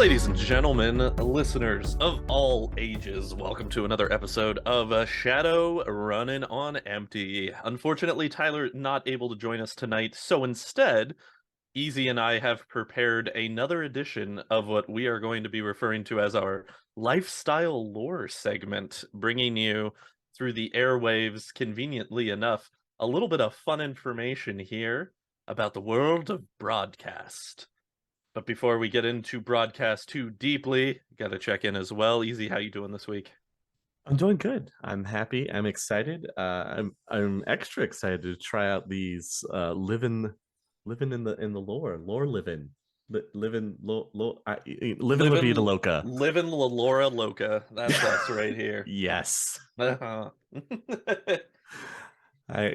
Ladies and gentlemen, listeners of all ages, welcome to another episode of Shadowrunnin on Empty. Unfortunately, Tyler not able to join us tonight, so instead, Easy and I have prepared another edition of what we are going to be referring to as our lifestyle lore segment, bringing you through the airwaves, conveniently enough, a little bit of fun information here about the world of broadcast. But before we get into broadcast too deeply, gotta check in as well. Easy, how you doing this week? I'm doing good. I'm happy. I'm excited. I'm extra excited to try out these living in the lore living living La Vida Living, Loca. living La Laura Loca. That's us right here. Yes. Uh-huh.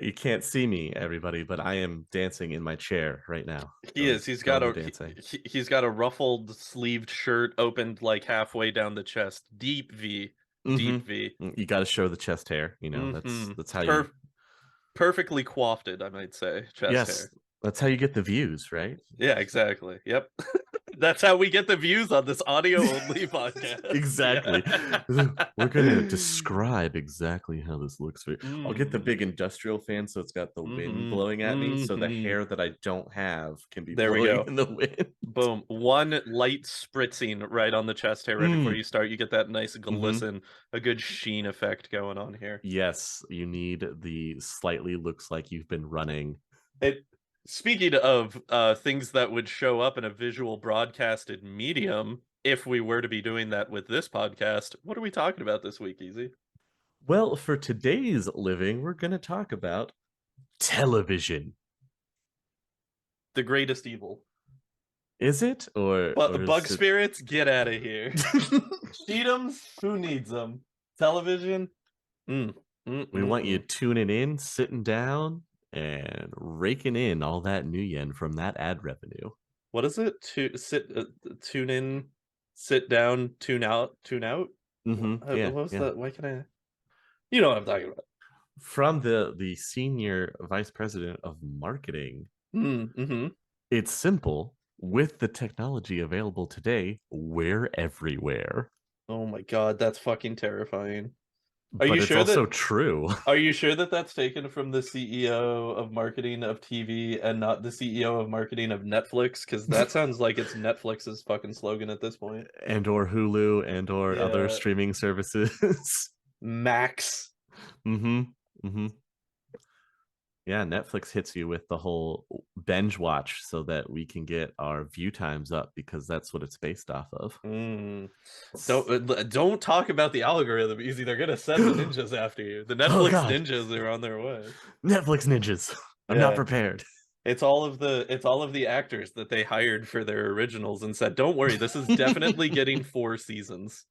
You can't see me, everybody, but I am dancing in my chair right now. He is. He's got Going the a dancing. he's got a ruffled sleeved shirt opened like halfway down the chest. Deep V. Deep V. You got to show the chest hair. Mm-hmm. That's how you. Perfectly coiffed, I might say. Chest Yes, hair. that's how you get the views, right? Yeah, exactly. Yep. That's how we get the views on this audio only podcast. Exactly. Yeah. We're gonna describe exactly how this looks for you. I'll get the Mm. big industrial fan so it's got the wind Mhm. blowing at me, so the Mhm. hair that I don't have can be There we blowing go. in the wind. Boom. One light spritzing right on the chest hair right before Mm. you start. You get that nice Hmm. glisten, a good sheen effect going on here. Yes, you need the slightly looks like you've been running. It Speaking of things that would show up in a visual broadcasted medium, if we were to be doing that with this podcast, what are we talking about this week, Easy? Well, for today's living, we're gonna talk about television. The greatest evil. Is it? Or But bug is it spirits, get out of here. Cheatums, who needs them? Television? Mm. we want you Mm-mm-mm. tuning in, sitting down, and raking in all that new yen from that ad revenue. What is it? Tune in, sit down, tune out, tune out. What Yeah, was yeah. that? Why can I? You know what I'm talking about. From the senior vice president of marketing, Mm-hmm. it's simple. With the technology available today, we're everywhere. Oh my God, that's fucking terrifying. Are But you it's sure also that? true. Are you sure that that's taken from the CEO of marketing of TV and not the CEO of marketing of Netflix? Because that sounds like it's Netflix's fucking slogan at this point. And or Hulu and or other Yeah, streaming services. Max. Mm-hmm. Mm-hmm. Yeah, Netflix hits you with the whole binge watch so that we can get our view times up because that's what it's based off of. Mm. Don't talk about the algorithm, Easy. They're gonna send the ninjas after you. The Oh Netflix God, ninjas are on their way. Netflix ninjas. I'm not Yeah, prepared. it's all of the actors that they hired for their originals and said, "Don't worry, this is definitely getting 4 seasons."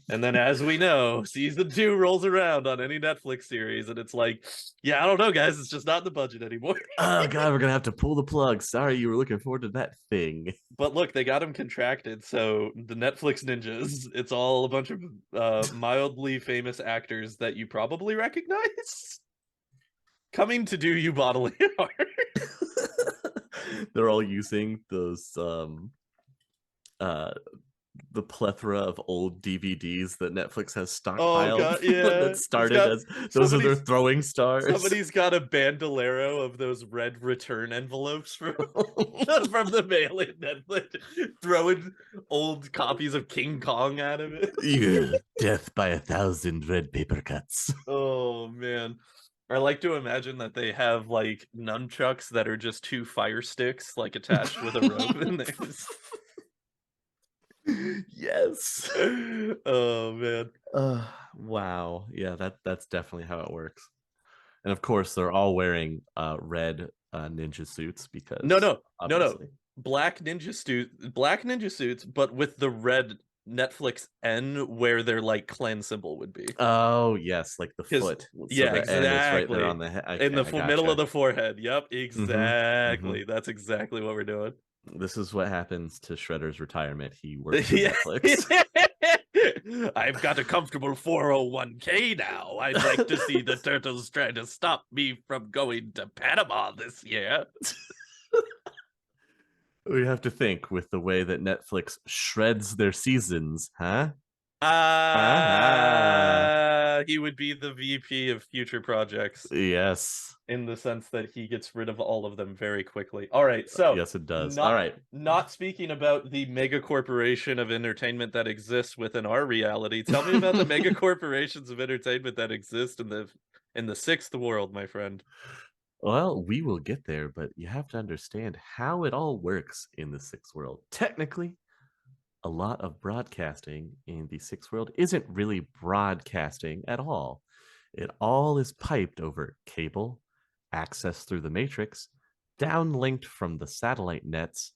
And then, as we know, season 2 rolls around on any Netflix series, and it's like, yeah, I don't know, guys, it's just not in the budget anymore. Oh God, we're gonna have to pull the plug. Sorry, you were looking forward to that thing. But look, they got them contracted, so the Netflix ninjas, it's all a bunch of mildly famous actors that you probably recognize coming to do you bodily harm. They're all using those uh the plethora of old DVDs that Netflix has Oh stockpiled god, yeah. that started as those are their Somebody's throwing stars. somebody's got a bandolero of those red return envelopes from from the mail in Netflix, throwing old copies of King Kong out of it. Yeah, death by 1,000 red paper cuts. Oh man. I like to imagine that they have like nunchucks that are just two fire sticks like attached with a rope and they just... Yes. Oh man. Wow. Yeah, that's definitely how it works. And of course, they're all wearing red ninja suits No, because no, no, no. obviously. Black ninja suits, but with the red Netflix N where their like clan symbol would be. Oh, yes, like the Because foot. So yeah, the N is right there exactly. on the head. In Okay, the I middle of gotcha. the forehead. Yep, Mm-hmm. Mm-hmm. exactly. That's exactly what we're doing. This is what happens to Shredder's retirement. He works for Yeah. Netflix. I've got a comfortable 401k now. I'd like to see the turtles trying to stop me from going to Panama this year. We have to think with the way that Netflix shreds their seasons, huh? Ah, He would be the VP of future projects yes. in the sense that he gets rid of all of them very quickly. All right, so Yes, it does. All not right. not speaking about the mega corporation of entertainment that exists within our reality. Tell me about the mega corporations of entertainment that exist in the sixth world, my friend. Well, we will get there, but you have to understand how it all works in the sixth world. Technically, a lot of broadcasting in the sixth world isn't really broadcasting at all. It all is piped over cable, access through the matrix, downlinked from the satellite nets,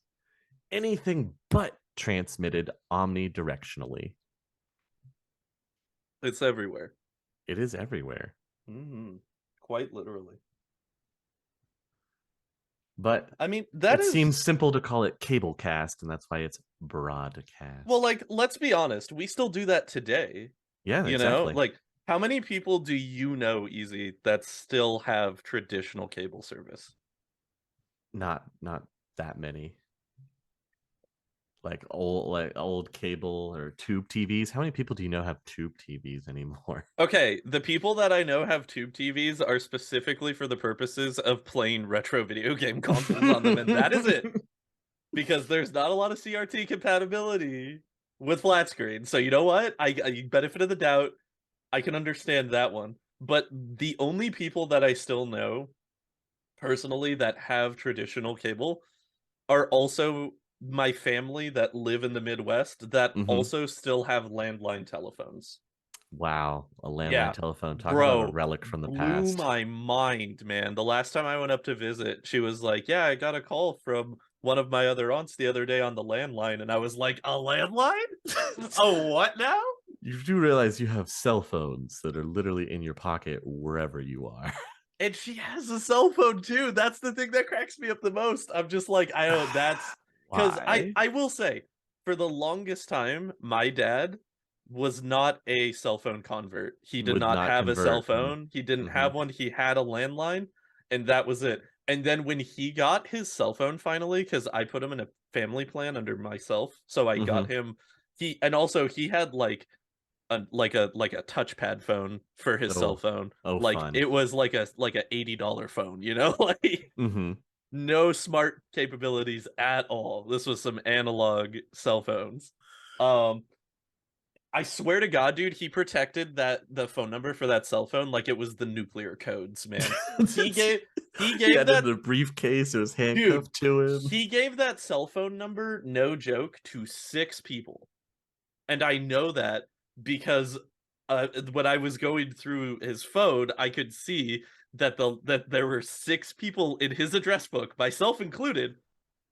anything but transmitted omnidirectionally. It's everywhere. It is everywhere. Hmm. Quite literally. But I mean, that it is seems simple to call it cablecast, and that's why it's well, broadcast. like, let's be honest, we still do that today. Yeah, You know, exactly. like, how many people do you know, Easy, that still have traditional cable service? Not that many. Like old cable or tube TVs. How many people do you know have tube TVs anymore? Okay, the people that I know have tube TVs are specifically for the purposes of playing retro video game consoles on them, and that is it. Because there's not a lot of CRT compatibility with flat screen. So you know what? I benefit of the doubt. I can understand that one. But the only people that I still know personally that have traditional cable are also my family that live in the Midwest that Hmm. also still have landline telephones. Wow, a landline Yeah, telephone. Talk about a bro, relic from the blew past. my mind, man. The last time I went up to visit, she was like, "Yeah, I got a call from one of my other aunts the other day on the landline," and I was like, "A landline? Oh, what now?" You do realize you have cell phones that are literally in your pocket wherever you are. And she has a cell phone too. That's the thing that cracks me up the most. I'm just like, I don't. That's because I Why? I will say, for the longest time, my dad was not a cell phone convert. He did Would not not have a cell convert. Hmm. phone. He didn't Hmm. have one. He had a landline, and that was it. And then when he got his cell phone finally, because I put him in a family plan under myself, so I got Hmm. him. He and also he had like a touchpad phone for his cell Oh, phone. oh, Like fun. it was like a $80 phone, you know? Like Hmm. no smart capabilities at all. This was some analog cell phones. Um I swear to God, dude, he protected that the phone number for that cell phone like it was the nuclear codes, man. He gave he He gave had it in that a briefcase. It was dude, handcuffed to him. he gave that cell phone number, no joke, to 6 people. And I know that because when I was going through his phone, I could see that there were 6 people in his address book, myself included,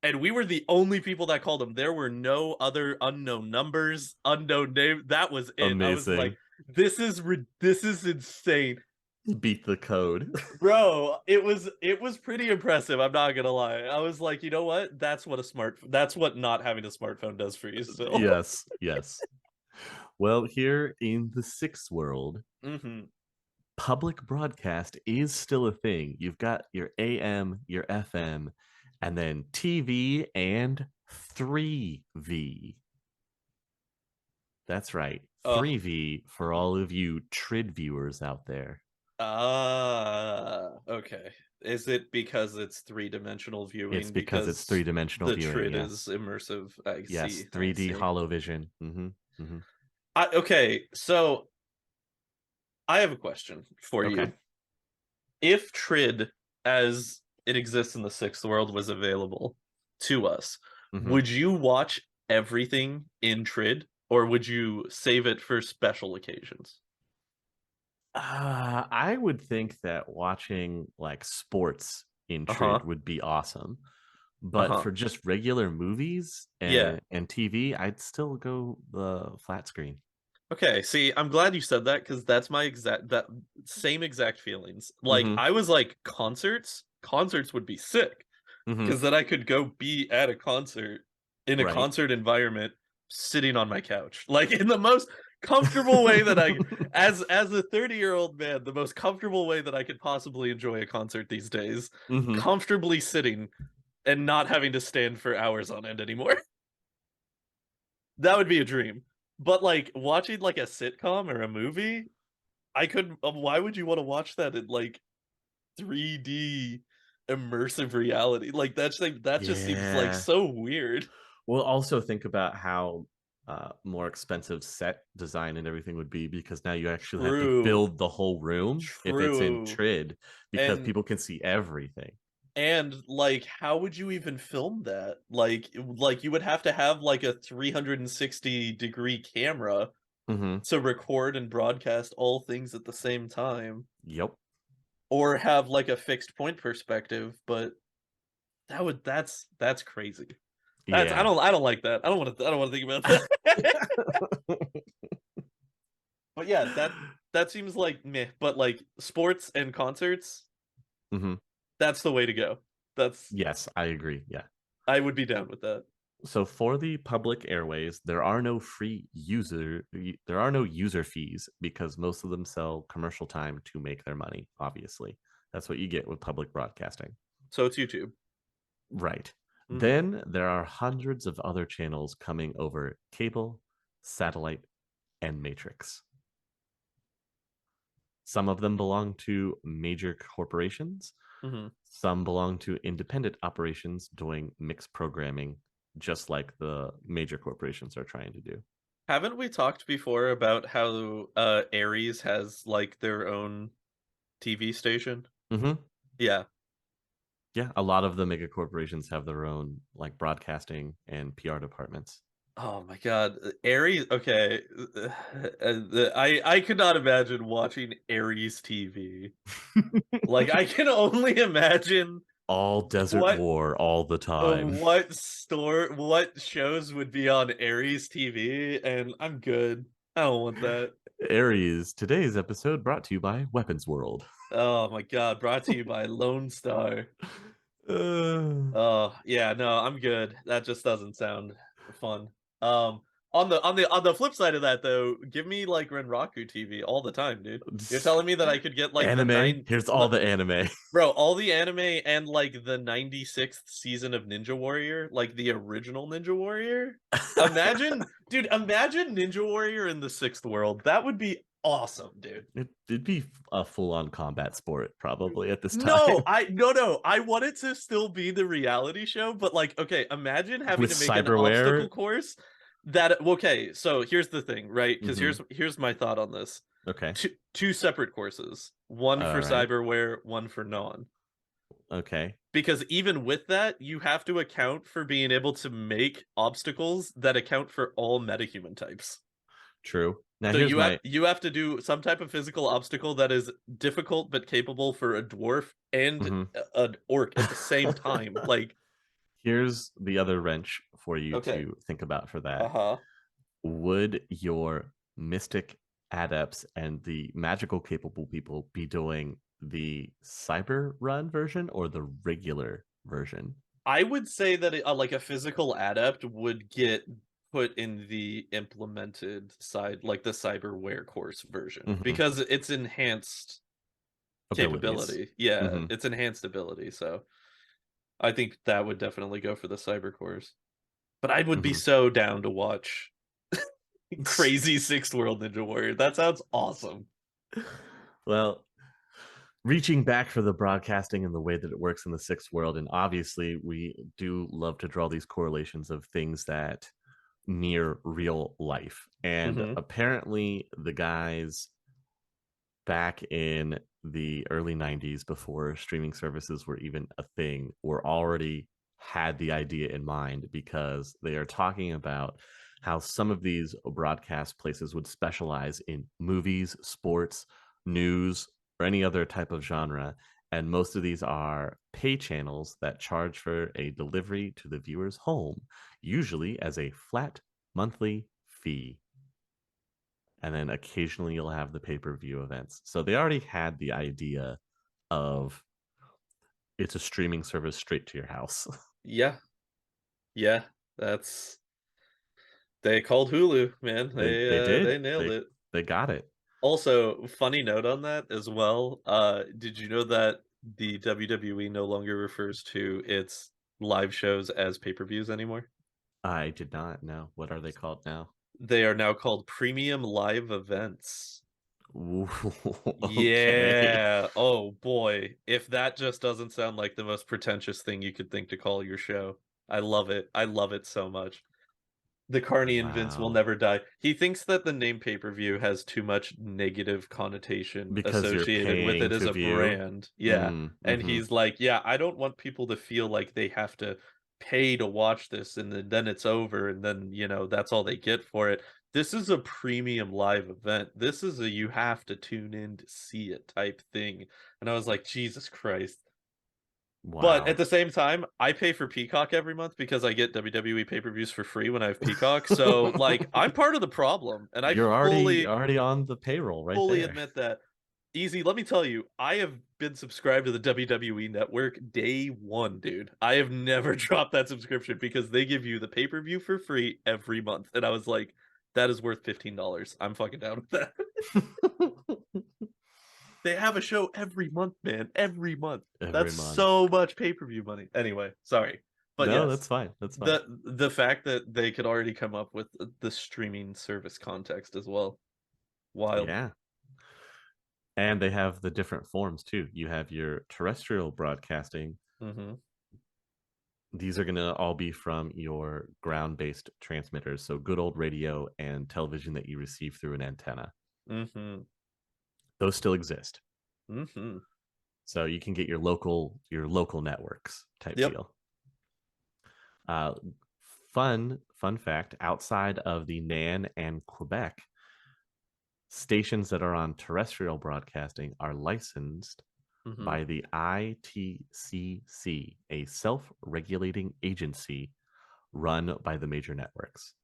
and we were the only people that called him. There were no other unknown numbers, unknown name. That was it. I was like, Amazing. this is insane. He beat the code. Bro, it was pretty impressive. I'm not gonna lie. I was like, you know what? That's what not having a smartphone does for you still. Yes, yes. Well, here in the sixth world, Hmm. public broadcast is still a thing. You've got your AM, your FM, and then TV and 3V. That's right. Oh, 3V for all of you Trid viewers out there. okay. Is it because it's three-dimensional It's viewing? because it's Because three-dimensional the viewing, TRID is yes. immersive. I Yes, see. I 3D see. hollow vision. Hmm. Okay, so I have a question for Okay. you. If TRID, as it exists in the sixth world, was available to us, Hmm. would you watch everything in TRID, or would you save it for special occasions? I would think that watching like sports in Trid Uh-huh. would be awesome. But Uh-huh. for just regular movies Yeah. and TV, I'd still go the flat screen. Okay, see, I'm glad you said that because that's my that same exact feelings. Like Hmm. I was like concerts would be sick Hmm. because then I could go be at a concert in a Right. concert environment sitting on my couch. Like in the most comfortable way that I as a 30-year-old man, the most comfortable way that I could possibly enjoy a concert these days, Hmm. comfortably sitting and not having to stand for hours on end anymore. That would be a dream. But, like, watching, like, a sitcom or a movie, I couldn't why would you wanna watch that in, like, 3D immersive reality? Like, that just seems, like, Yeah. so weird. Well, also think about how, more expensive set design and everything would be because now you actually have to True. build the whole room if it's in True. TRID because And people can see everything. like, how would you even film that? Like, you would have to have, like, a 360-degree camera Mhm. to record and broadcast all things at the same time, Yep. or have, like, a fixed point perspective, but that's crazy. That's Yeah. I don't like that. I don't wanna think about that. But yeah, that seems like meh, but, like, sports and concerts, Mhm. that's the way to go. That's Yes, I agree, yeah. I would be down with that. So for the public airways, there are no user fees because most of them sell commercial time to make their money, obviously. That's what you get with public broadcasting. So it's YouTube. Right. Mhm. Then there are hundreds of other channels coming over cable, satellite, and matrix. Some of them belong to major corporations. Mhm. Some belong to independent operations doing mixed programming, just like the major corporations are trying to do. Haven't we talked before about how, Aries has, like, their own TV station? Mhm. Yeah. Yeah, a lot of the mega corporations have their own, like, broadcasting and PR departments. Oh my god, Aries okay, I could not imagine watching Aries TV. Like, I can only imagine All desert what war all the time. what shows would be on Aries TV, and I'm good. I don't want that. Aries, today's episode brought to you by Weapons World. Oh my god, brought to you by Lone Star. Uh, Oh, yeah, no, I'm good. That just doesn't sound fun. Um, on the flip side of that though, give me like Renraku TV all the time, dude. You're telling me that I could get like Anime, here's all the anime. all the anime and like the 96th season of Ninja Warrior, like the original Ninja Warrior? Imagine Ninja Warrior in the sixth world. That would be awesome, dude. It'd be a full-on combat sport probably at this No, time. no, I want it to still be the reality show, but like, okay, imagine having With to make an obstacle cyberware. course that okay, so here's the thing, right? Because Mhm. here's my thought on this. Okay. Two separate courses. One for Alright. cyberware, one for non. Okay. Because even with that, you have to account for being able to make obstacles that account for all metahuman types. True. Now So here's my you have to do some type of physical obstacle that is difficult but capable for a dwarf and Mhm. an orc at the same time. Like, Here's the other wrench for you okay, to think about for that. uh-huh. Would your mystic adepts and the magical capable people be doing the cyber run version or the regular version? I would say that like a physical adept would get put in the implemented side, like the cyberware course version, Mhm. because it's enhanced Abilities. capability. Yeah, Mhm. it's enhanced ability. So I think that would definitely go for the cyber course. But I would be Mhm. so down to watch Crazy Sixth World Ninja Warrior. That sounds awesome. Well, reaching back for the broadcasting and the way that it works in the sixth world, and obviously we do love to draw these correlations of things that near real life. And Hmm. apparently the guys back in the early 90s before streaming services were even a thing were already had the idea in mind because they are talking about how some of these broadcast places would specialize in movies, sports, news, or any other type of genre. And most of these are pay channels that charge for a delivery to the viewer's home, usually as a flat monthly fee, and then occasionally you'll have the pay-per-view events. So they already had the idea of it's a streaming service straight to your house. Yeah, yeah. That's they called Hulu, man. They They did. nailed it. They got it. Also, funny note on that as well. Did you know that the WWE no longer refers to its live shows as pay-per-views anymore? I did not know. What are they called now? They are now called premium live events. Ooh, okay. Yeah. Oh boy. If that just doesn't sound like the most pretentious thing you could think to call your show. I love it. I love it so much. The Carney and Vince will Wow. never die. He thinks that the name pay-per-view has too much negative connotation Because you're associated with paying it as to a view? brand. Yeah. Mm, And mhm. he's like, "Yeah, I don't want people to feel like they have to pay to watch this and then it's over and then, that's all they get for it. This is a premium live event. This is a you have to tune in to see it type thing." And I was like, "Jesus Christ." But at Wow. the same time, I pay for Peacock every month because I get WWE pay-per-views for free when I have Peacock. So, like, I'm part of the problem, and I You're already fully already on the payroll right fully there. admit that. Easy, let me tell you, I have been subscribed to the WWE network day 1, dude. I have never dropped that subscription because they give you the pay-per-view for free every month, and I was like, "That is worth $15. I'm fucking down with that." They have a show every month, man, every month. Every That's month. so much pay-per-view money. Anyway, sorry. But No, yes, that's fine. That's fine. the fact that they could already come up with the streaming service context as well. Wild. Yeah. And they have the different forms too. You have your terrestrial broadcasting. Mhm. These are going to all be from your ground based transmitters. So, good old radio and television that you receive through an antenna. Mhm. Those still exist. Mhm. So, you can get your local networks type Yep. deal. Uh, fun fact outside of the NAN and Quebec, stations that are on terrestrial broadcasting are licensed Mhm. by the ITCC, a self regulating agency run by the major networks.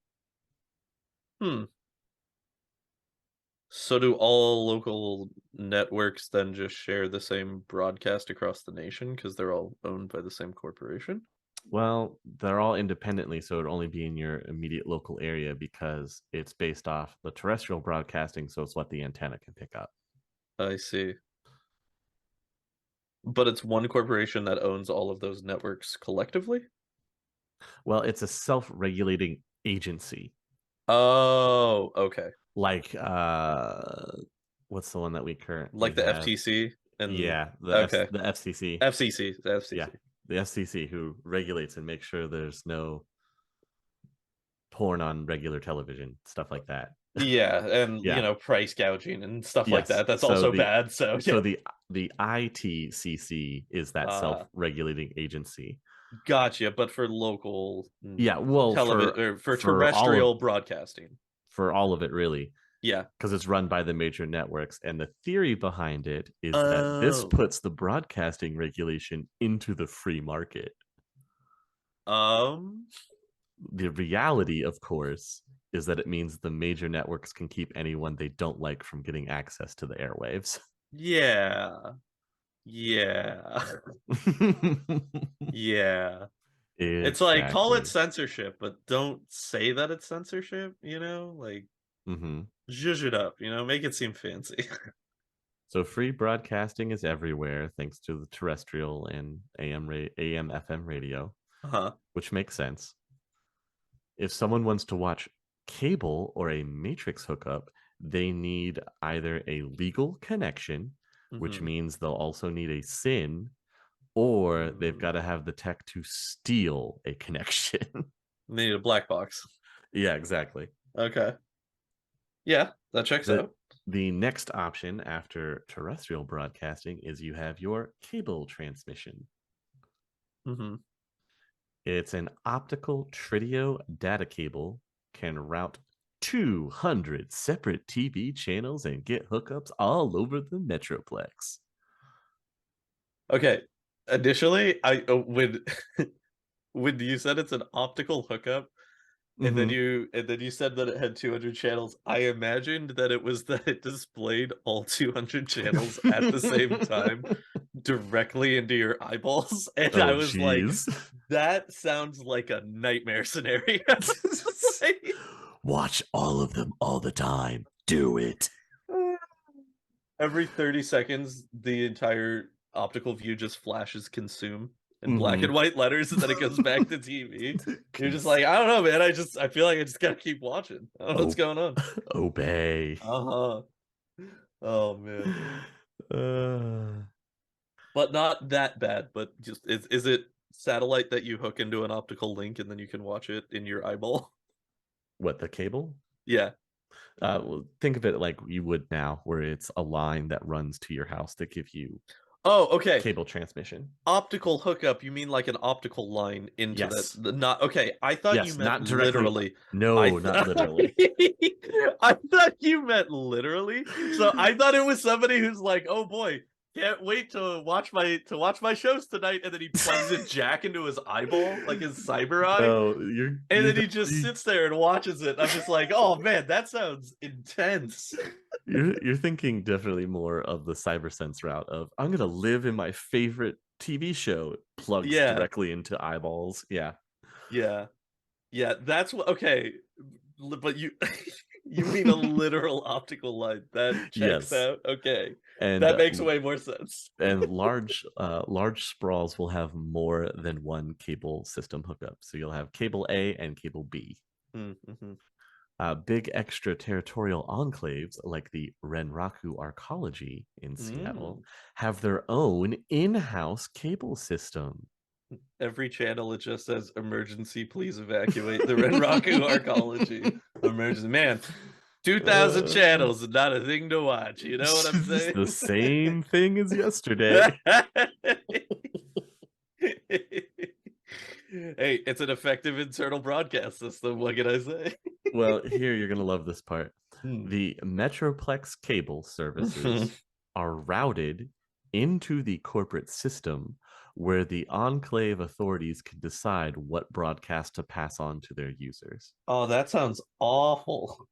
Hmm. So do all local networks then just share the same broadcast across the nation because they're all owned by the same corporation? Well, they're all independently, so it'd only be in your immediate local area because it's based off the terrestrial broadcasting, so it's what the antenna can pick up. I see. But it's one corporation that owns all of those networks collectively? Well, it's a self regulating agency. Oh, okay. Like, what's the one that we currently Like the have? FTC and Yeah, okay. the FCC. FCC, the Yeah, FCC. the FCC who regulates and makes sure there's no porn on regular television, stuff like that. Yeah, and, Yeah. price gouging and stuff like Yes. that. That's also bad, so So yeah. the ITCC is that Uh, self-regulating agency. gotcha, but for local, Yeah, well, television or for for all of terrestrial broadcasting. for all of it really, Yeah. because it's run by the major networks. And the theory behind it is that this Oh. puts the broadcasting regulation into the free market. Um, The reality, of course, is that it means the major networks can keep anyone they don't like from getting access to the airwaves. yeah. Yeah. Yeah. It's like, call it Exactly. censorship, but don't say that it's censorship, Like, Hmm. zhuzh it up, Make it seem fancy. So free broadcasting is everywhere thanks to the terrestrial and AM FM radio, Uh-huh. which makes sense. If someone wants to watch cable or a matrix hookup, they need either a legal connection, which Mhm. means they'll also need a SIN, or they've Mm. got to have the tech to steal a connection. They need a black box. Yeah, exactly. Okay. Yeah, that checks The out. the next option after terrestrial broadcasting is you have your cable transmission. Mhm. It's an optical Tritio data cable, can route 200 separate TV channels and get hookups all over the Metroplex. Okay. Initially, I when when you said it's an optical hookup, Hmm. and then you said that it had 200 channels, I imagined that it was that it displayed all 200 channels at the same time directly into your eyeballs, and I Oh, was like, geez. "That sounds like a nightmare scenario." Like, Watch all of them all the time. Do it. every 30 seconds, the entire optical view just flashes consume. in black and Mhm. white letters, and then it goes back to TV. You're just like, I don't know, man. I feel like I just gotta keep watching. I don't know what's O going on. obey. Uh-huh. Oh man. Uh, But not that bad, but just is it satellite that you hook into an optical link and then you can watch it in your eyeball? what, the cable? Yeah. Well, think of it like you would now, where it's a line that runs to your house to give you Oh, okay. cable transmission. Optical hookup, you mean like an optical line into Yes. not okay, I thought you Yes, meant not directly. literally. I No, th not literally. I thought you meant literally. So I thought it was somebody who's like, "Oh boy, can't wait to watch my shows tonight," and then he plugs a jack into his eyeball, like his cyber eye, No, and you're then he just definitely sits there and watches it. I'm just like, "Oh man, that sounds intense." you're thinking definitely more of the CyberSense route of I'm gonna live in my favorite TV show, plugs Yeah, directly into eyeballs. Yeah. yeah. Yeah, that's what okay, but you you mean a literal optical line. That checks Yes. out. Okay. And That makes way more sense. large sprawls will have more than one cable system hookup. So you'll have cable A and cable B. Mhm. Big extraterritorial enclaves like the Renraku Arcology in Seattle Mm. have their own in-house cable system. Every channel, it just says, "Emergency, please evacuate the Renraku Arcology." Emergency. Man, 2,000 Uh, channels and not a thing to watch, you know what I'm it's saying? the same thing as yesterday. Hey, it's an effective internal broadcast system, what can I say? Well, here you're gonna love this part. Hmm. The Metroplex cable Mhm. services are routed into the corporate system where the enclave authorities can decide what broadcast to pass on to their users. Oh, that sounds awful.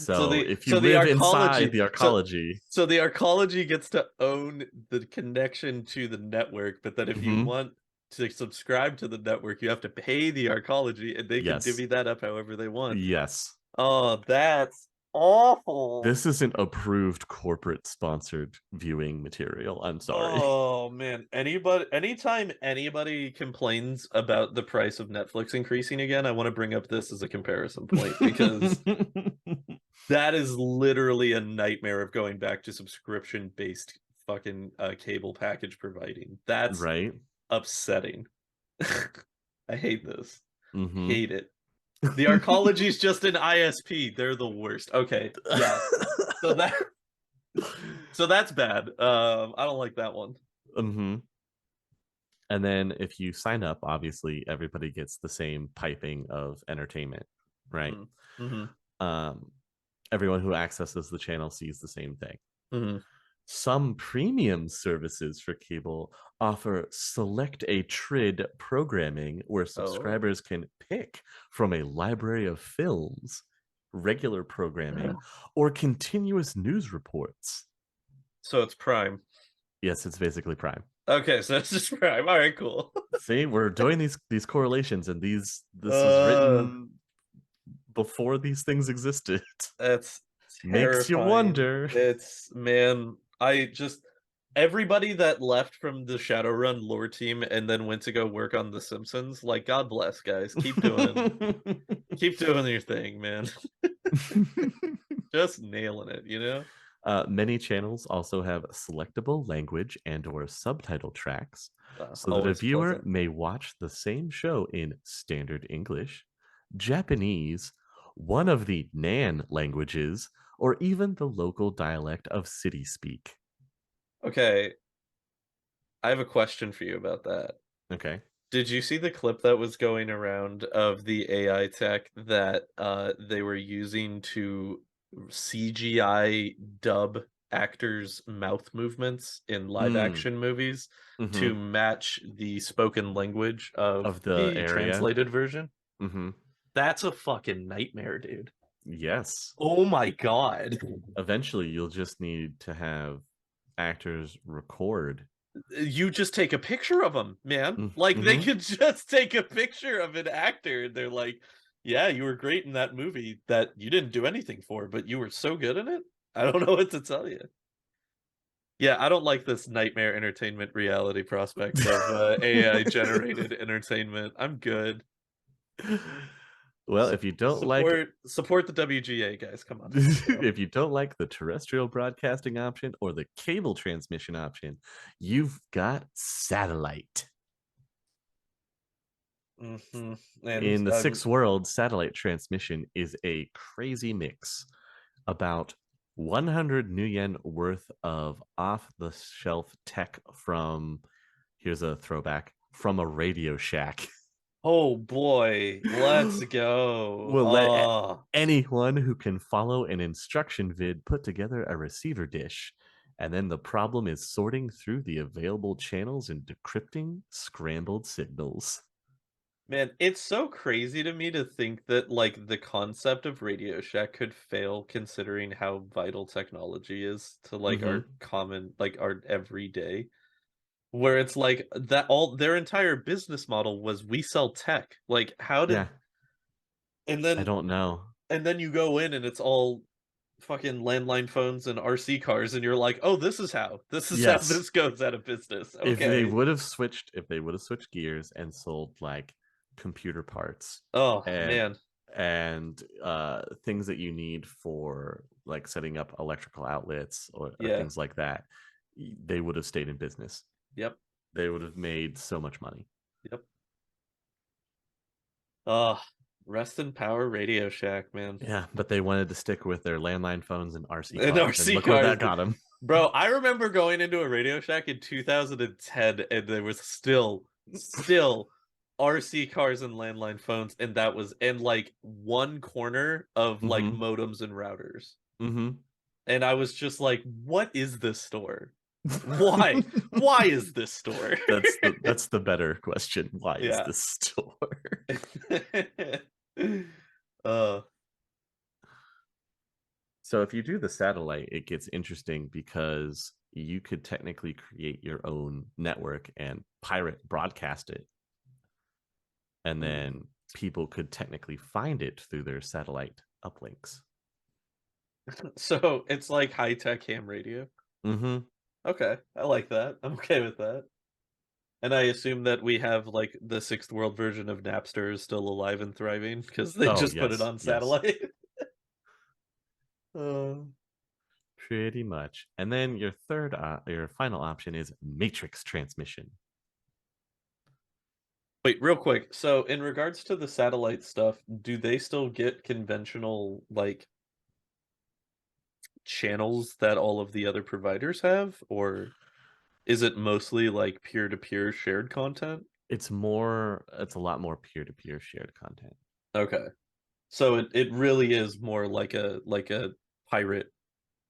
So So the if you so the live inside arcology the so arcology, so the arcology gets to own the connection to the network, but then if you mhm, want to subscribe to the network, you have to pay the arcology, and they can yes, divvy that up however they want. yes, Oh, that's awful. this isn't approved corporate sponsored viewing material. I'm sorry. Oh man, anytime anybody complains about the price of Netflix increasing again, I want to bring up this as a comparison point because that is literally a nightmare of going back to subscription-based fucking cable package providing. That's Right? upsetting. I hate this. Mhm. Hate it. The arcology's just an ISP. They're the worst. Okay, yeah. So that so that's bad. I don't like that one. Mhm. And then if you sign up, obviously everybody gets the same piping of entertainment, right? Mm. Hmm. Um, everyone who accesses the channel sees the same thing. Hmm. Some premium services for cable offer select a trid programming where Oh. subscribers can pick from a library of films, regular programming, or continuous news reports. So it's Prime. Yes, it's basically Prime. Okay, so it's just Prime. All right, cool. See, we're doing these correlations, and this was Uh, written before these things existed. that's Makes you terrifying. wonder. It's man, I just everybody that left from the Shadowrun lore team and then went to go work on The Simpsons, like God bless guys. Keep doing your thing, man. Just nailing it, you know? Many channels also have selectable language and or subtitle tracks so that a Always viewer pleasant. may watch the same show in standard English, Japanese, one of the Nan languages, or even the local dialect of city speak. Okay, I have a question for you about that. Okay. Did you see the clip that was going around of the AI tech that they were using to CGI dub actors' mouth movements in live Mm, action movies hmm. to match the spoken language of Of the the area. translated version? Hmm. That's a fucking nightmare, dude. Yes. Oh my god. Eventually, you'll just need to have actors record. You just take a picture of them, man. Like they Mm-hmm. could just take a picture of an actor and they're like, "Yeah, you were great in that movie that you didn't do anything for, but you were so good in it." I don't know what to tell you. Yeah, I don't like this nightmare entertainment reality prospect of AI generated entertainment. I'm good. Well, if you don't like Support the WGA guys. Come on. You know. if you don't like the terrestrial broadcasting option or the cable transmission option, you've got satellite. And In the sixth world, satellite transmission is a crazy mix. About 100 new yen worth of off the shelf tech from, here's a throwback, from a Radio Shack. oh boy, let's go. Will let Oh anyone who can follow an instruction vid put together a receiver dish. And then the problem is sorting through the available channels and decrypting scrambled signals. man, it's so crazy to me to think that like the concept of Radio Shack could fail considering how vital technology is to like Mm-hmm. our common like our everyday. Where it's like that all their entire business model was we sell tech. Like how Yeah, did and I then don't know. and then you go in and it's all fucking landline phones and RC cars and you're like, "Oh, this is how. This is how Yes, this goes out of business." if Okay. they would have switched gears and sold like computer parts Oh, and man. things that you need for like setting up electrical outlets or Yeah. things like that, they would have stayed in business. Yep. They would have made so much money. Yep. Oh, rest in power Radio Shack, man. Yeah, but they wanted to stick with their landline phones and RC And cars, and RC look where that cars. got them. Bro, I remember going into a Radio Shack in 2010 and there was still RC cars and landline phones and that was and like one corner of like Mm-hmm. modems and routers. Mm-hmm. And I was just like, "What is this store? Why? Why is this store?" That's the better question. Why is Yeah. this store? uh So if you do the satellite, it gets interesting because you could technically create your own network and pirate broadcast it, and then people could technically find it through their satellite uplinks. so it's like high-tech ham radio. Mm-hmm. Okay, I like that. I'm okay with that. And I assume that we have like the sixth world version of Napster is still alive and thriving because they Oh just put it yes, on yes, satellite. uh, pretty much. And then your final option is matrix transmission. wait, real quick. So, in regards to the satellite stuff, do they still get conventional like channels that all of the other providers have, or is it mostly like peer-to-peer shared content? It's a lot more peer-to-peer shared content. Okay. So it really is more like a pirate,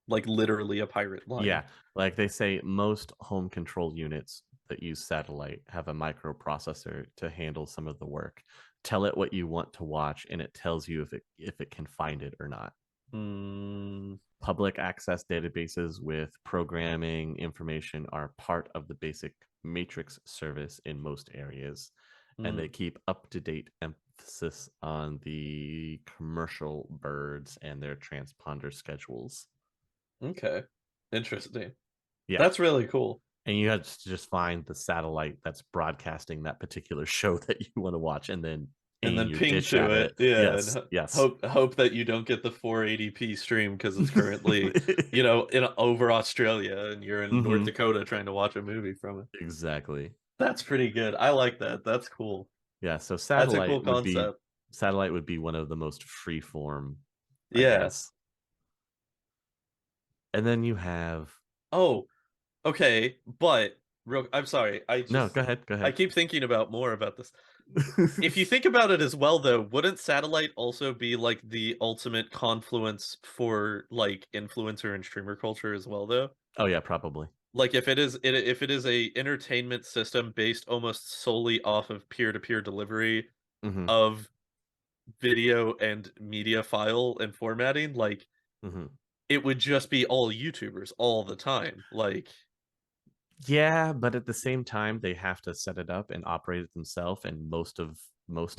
like literally a pirate line. Yeah, like they say, most home control units that use satellite have a microprocessor to handle some of the work. Tell it what you want to watch, and it tells you if it can find it or not. Mm, Public access databases with programming information are part of the basic matrix service in most areas, and they mm, keep up to date emphasis on the commercial birds and their transponder schedules. okay. Interesting. Yeah, That's really cool. and you have to just find the satellite that's broadcasting that particular show that you want to watch and then And aim then your ping dish to at it. it. Yeah, and Yes, yes. hope that you don't get the 480p stream because it's currently, in over Australia and you're in North Hmm. Dakota trying to watch a movie from it. Exactly. That's pretty good. I like that. That's cool. Yeah, so That's a cool concept. satellite would be one of the most free form, I Yeah. guess. And then you have Oh, okay, but real I'm sorry. no, go ahead, go I ahead. keep thinking about more about this. If you think about it as well though, wouldn't satellite also be like the ultimate confluence for like influencer and streamer culture as well though? Oh yeah, probably. Like if it is a entertainment system based almost solely off of peer-to-peer delivery Hmm. of video and media file and formatting, like Hmm. it would just be all YouTubers all the time. Like Yeah, but at the same time, they have to set it up and operate it themselves, and most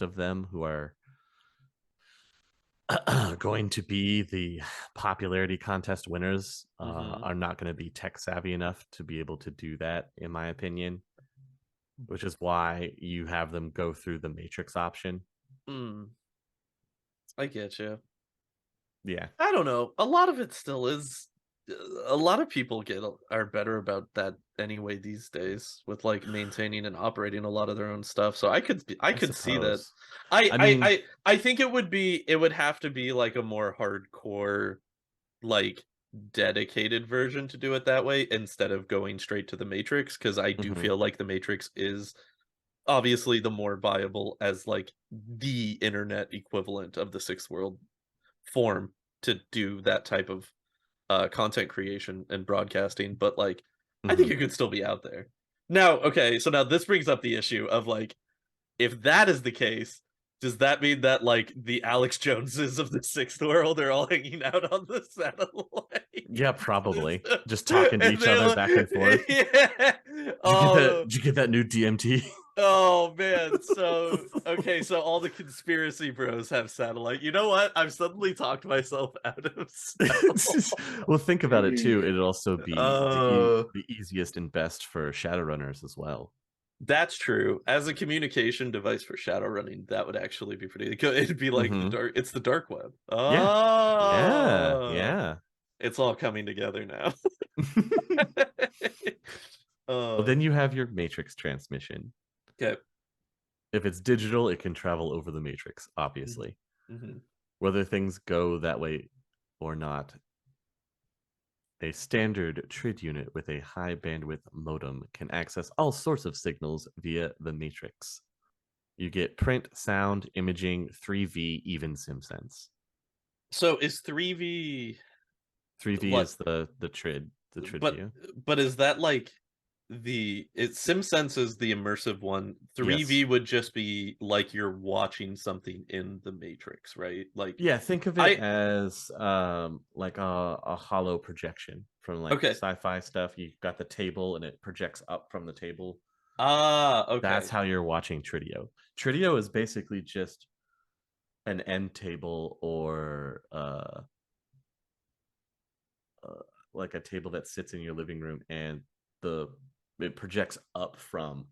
of them who are going to be the popularity contest winners Mm-hmm. are not going to be tech savvy enough to be able to do that, in my opinion, which is why you have them go through the matrix option. Mm, I get you. Yeah. I don't know. A lot of it still is. A lot of people are better about that anyway these days, with like maintaining and operating a lot of their own stuff. So I I could see that. suppose. I mean, I think it would have to be like a more hardcore, like dedicated version to do it that way instead of going straight to the Matrix, because I do mhm, feel like the Matrix is obviously the more viable as like the internet equivalent of the sixth world form to do that type of content creation and broadcasting, but like I think mhm. it could still be out there. Now, okay, so now this brings up the issue of like, if that is the case, does that mean that like the Alex Joneses of the sixth world are all hanging out on the satellite? Yeah, probably. Just talking to And each they're other like, back and forth. yeah. Did you get that? Oh, Did you get that new DMT? oh man. So okay, so all the conspiracy bros have satellite. You know what? I've suddenly talked myself out of Well, think about it too. satellite. It'd also be Uh, the easiest and best for Shadowrunners as well. that's true. As a communication device for shadow running, that would actually be pretty good. It'd be like Hmm. it's the dark web. Yeah, yeah, Oh, yeah. it's all coming together now. Well, uh, then you have your matrix transmission. okay. If it's digital, it can travel over the matrix, Mhm, obviously. mhm. Whether things go that way or not, a standard TRID unit with a high bandwidth modem can access all sorts of signals via the matrix. You get print, sound, imaging, 3V, even SimSense. So is 3V 3V like is the TRID but view. but is that like SimSense is the immersive one. Yes. 3V would just be like you're watching something in the Matrix, right? Like Yeah, think of it I as like a hollow projection from like okay. sci-fi stuff. You've got the table and it projects up from the table. Ah, That's okay. how you're watching Tridio. Tridio is basically just an end table or uh, like a table that sits in your living room and the it projects up from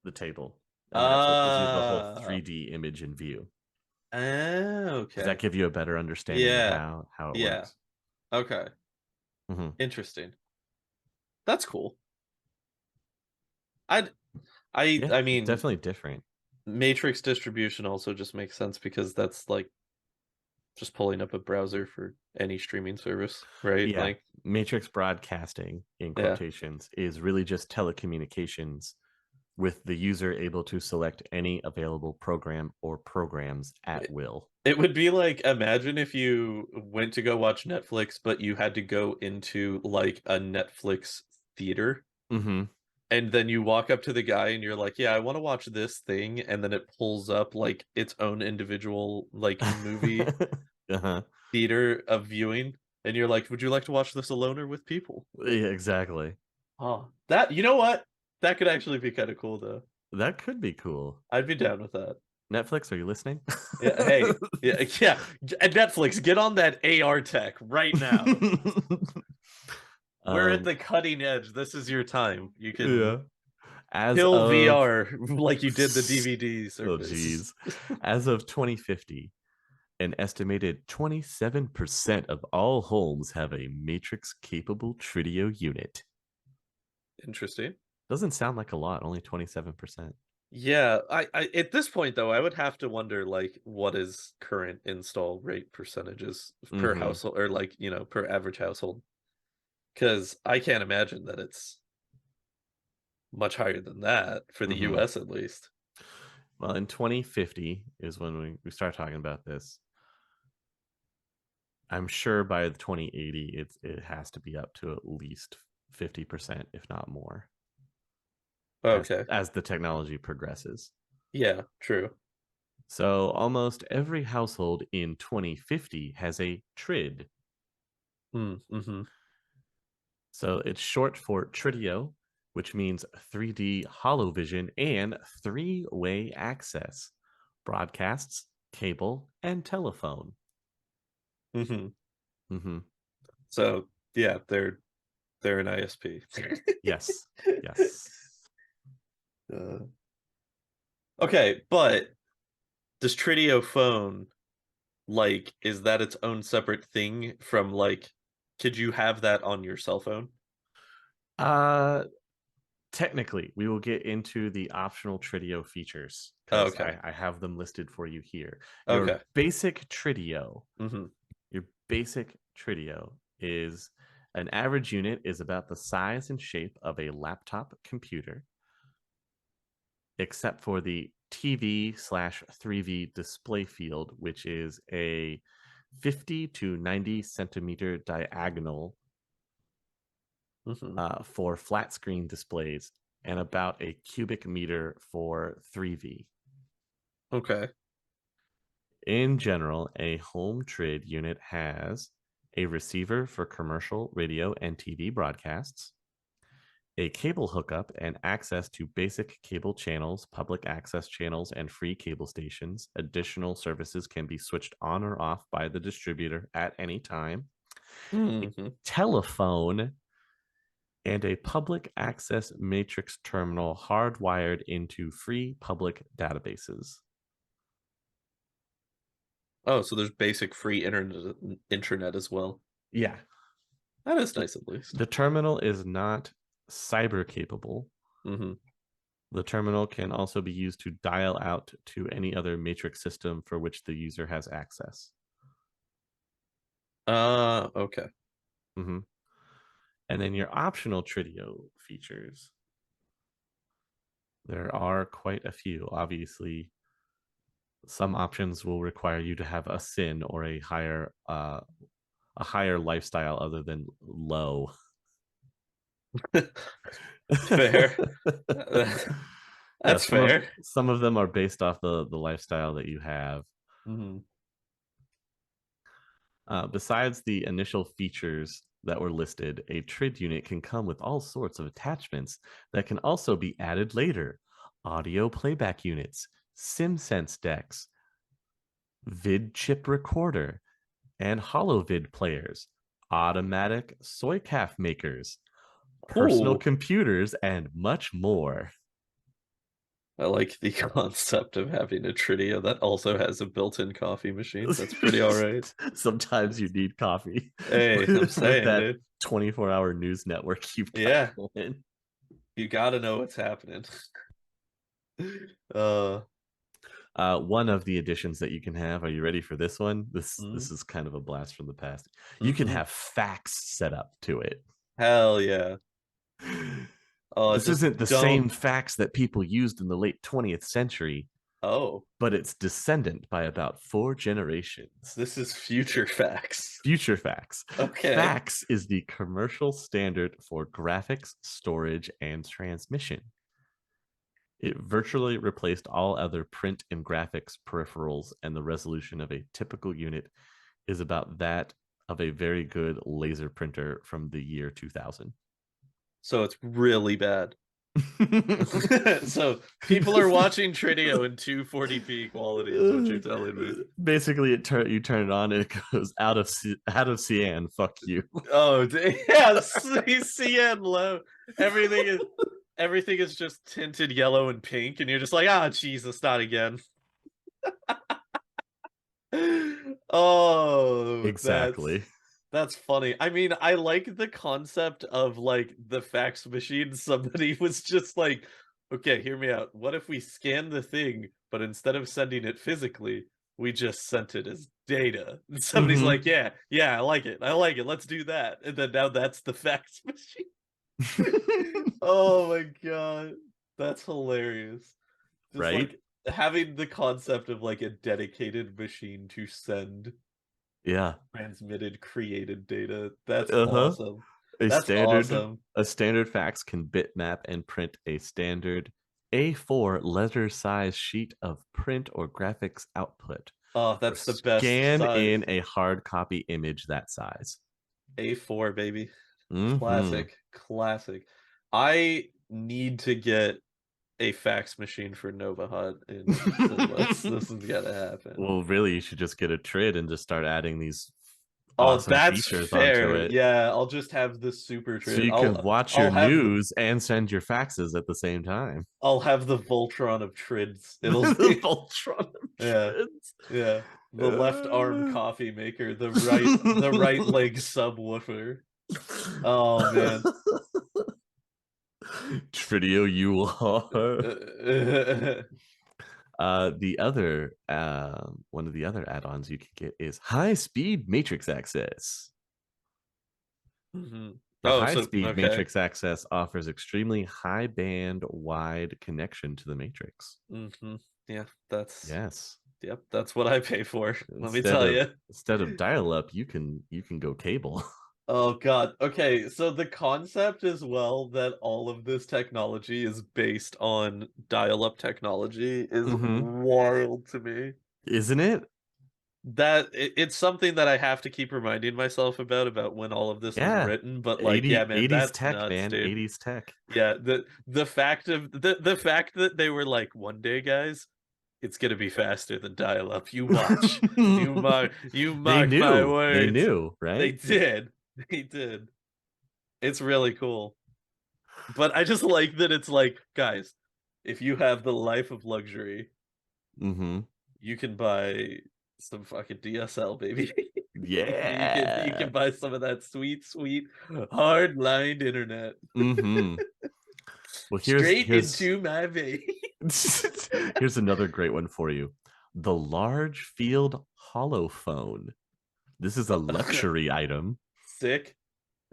the table, and that's what gives you the whole Ah, 3D image and view. Does that okay. give you a better understanding of Yeah, how it yeah. works? Okay. Hmm. Interesting. That's cool. I'd Yeah, I it's mean, definitely different. Matrix distribution also just makes sense because that's like just pulling up a browser for any streaming service, right? Yeah, Like, matrix broadcasting in yeah. quotations is really just telecommunications with the user able to select any available program or programs at It, will. it would be like, imagine if you went to go watch Netflix, but you had to go into like a Netflix theater. Hmm. And then you walk up to the guy and you're like, "Yeah, I want to watch this thing." And then it pulls up like its own individual like movie Uh-huh. theater of viewing. And you're like, "Would you like to watch this alone or with people?" Yeah, exactly. Oh, that, you know what? That could actually be kind of cool though. That could be cool. I'd be down with that. Netflix, are you listening? Yeah, hey. Yeah, yeah. And Netflix, get on that AR tech right now. We're at um, the cutting edge. This is your time. You can yeah. As kill of VR like you did the DVD oh service. geez. As of 2050, an estimated 27% of all homes have a matrix capable Tridio unit. Interesting. Doesn't sound like a lot, only 27%. Yeah, I at this point though, I would have to wonder like what is current install rate percentages per Hmm. household or like, per average household. Because I can't imagine that it's much higher than that for the Hmm. US at least. Well, in 2050 is when we start talking about this. I'm sure by the 2080, it has to be up to at least 50%, if not more, Okay. as the technology progresses. Yeah, true. So almost every household in 2050 has a TRID. Mm-hmm. So it's short for Tridio, which means 3D hollow vision and three-way access. Broadcasts cable, and telephone. Hmm. Hmm. So yeah, they're an ISP. Yes. Yes. uh, okay, but does Tritio phone like is that its own separate thing from like could you have that on your cell phone? Uh Technically, we will get into the optional Tritio features because Okay. I have them listed for you here. Your Okay. basic Tritio, Hmm. your basic Tritio is an average unit is about the size and shape of a laptop computer, except for the TV/3V display field, which is a 50 to 90 centimeter diagonal Hmm. for flat screen displays and about a cubic meter for 3V. Okay. In general, a home trid unit has a receiver for commercial radio and TV broadcasts, a cable hookup and access to basic cable channels, public access channels, and free cable stations. Additional services can be switched on or off by the distributor at any time. A Hmm. telephone and a public access matrix terminal hardwired into free public databases. Oh, so there's basic free internet as well. Yeah. That is The, nice at least. the terminal is not cyber capable. Hmm. The terminal can also be used to dial out to any other matrix system for which the user has access. Okay. Mhm. And then your optional Tritio features. There are quite a few. Obviously, some options will require you to have a sin or a higher lifestyle other than low. Fair. Yeah, That's fair. some of them are based off the lifestyle that you have. Hmm. Besides the initial features that were listed, a trid unit can come with all sorts of attachments that can also be added later. Audio playback units, SimSense decks, vid chip recorder, and holovid players, automatic soy makers, personal Oh, computers, and much more. I like the concept of having a Tridia that also has a built-in coffee machine. That's pretty all right. Sometimes you need coffee Hey, I'm with saying, that dude. 24-hour news network you've got Yeah, going. you gotta know what's happening. Uh, One of the additions that you can have. Are you ready for this one? mm, This is kind of a blast from the past. You can hmm. have fax set up to it. Hell yeah. Oh, This just isn't the don't. same fax that people used in the late 20th century, Oh, but it's descendant by about 4 generations. this is future facts. Future fax. Okay. Fax is the commercial standard for graphics, storage, and transmission. It virtually replaced all other print and graphics peripherals, and the resolution of a typical unit is about that of a very good laser printer from the year 2000. So it's really bad. So people are watching Tridio in 240p quality, is what you're telling me. Basically, you turn it on and it goes out of cyan. Fuck you. Oh, yeah, CN low. Everything is everything is just tinted yellow and pink, and you're just like, ah, Jesus, not again. Oh, Exactly. that's funny. I mean, I like the concept of like the fax machine. Somebody was just like, okay, hear me out. What if we scan the thing, but instead of sending it physically, we just sent it as data? And somebody's like, Mm-hmm. yeah, yeah, I like it. I like it. Let's do that. And then now that's the fax machine. Oh my god. That's hilarious. Just Right? like having the concept of like a dedicated machine to send Yeah. transmitted created data. That's Uh-huh. awesome. A That's standard awesome. a standard fax can bitmap and print a standard A4 letter size sheet of print or graphics output, Oh, or that's the best scan in size. a hard copy image that size. A4, baby. Mm-hmm. Classic. Classic. I need to get a fax machine for Nova Hut and said, "Let's this has got to happen." Well, really, you should just get a Trid and just start adding these Oh, awesome that's features onto fair. it. Yeah, I'll just have the super So trid. you can watch your I'll have the news and send your faxes at the same time. I'll have the Voltron of trids. It'll The be Voltron of yeah, Trids. yeah. The left arm Uh... coffee maker, the right leg subwoofer. Oh man. Tridio, you are. The other one of the other add-ons you can get is high-speed matrix access. Mhm. The Oh, so high-speed okay. matrix access offers extremely high band wide connection to the matrix. Yeah, that's Yes. yep, that's what I pay for. Let me Instead tell of you. dial-up, you can go cable. Oh God. Okay, so the concept as well that all of this technology is based on dial-up technology is Hmm. wild to me. Isn't it? It's something that I have to keep reminding myself about when all of this was Yeah. written, but like, yeah, 80, man, 80s that's tech, nuts, man. dude. 80s tech. Yeah, the fact that they were like, one day, guys, it's gonna be faster than dial-up. You watch. You They mark my knew. They words. knew, They right? did. They did. It's really cool. But I just like that it's like, guys, if you have the life of luxury, Hmm. you can buy some fucking DSL, baby. You can Yeah. buy some of that sweet, sweet hard lined internet Hmm. Well, here's straight here's into my vein. here's another great one for you. The large field holophone. This is a luxury item. Sick.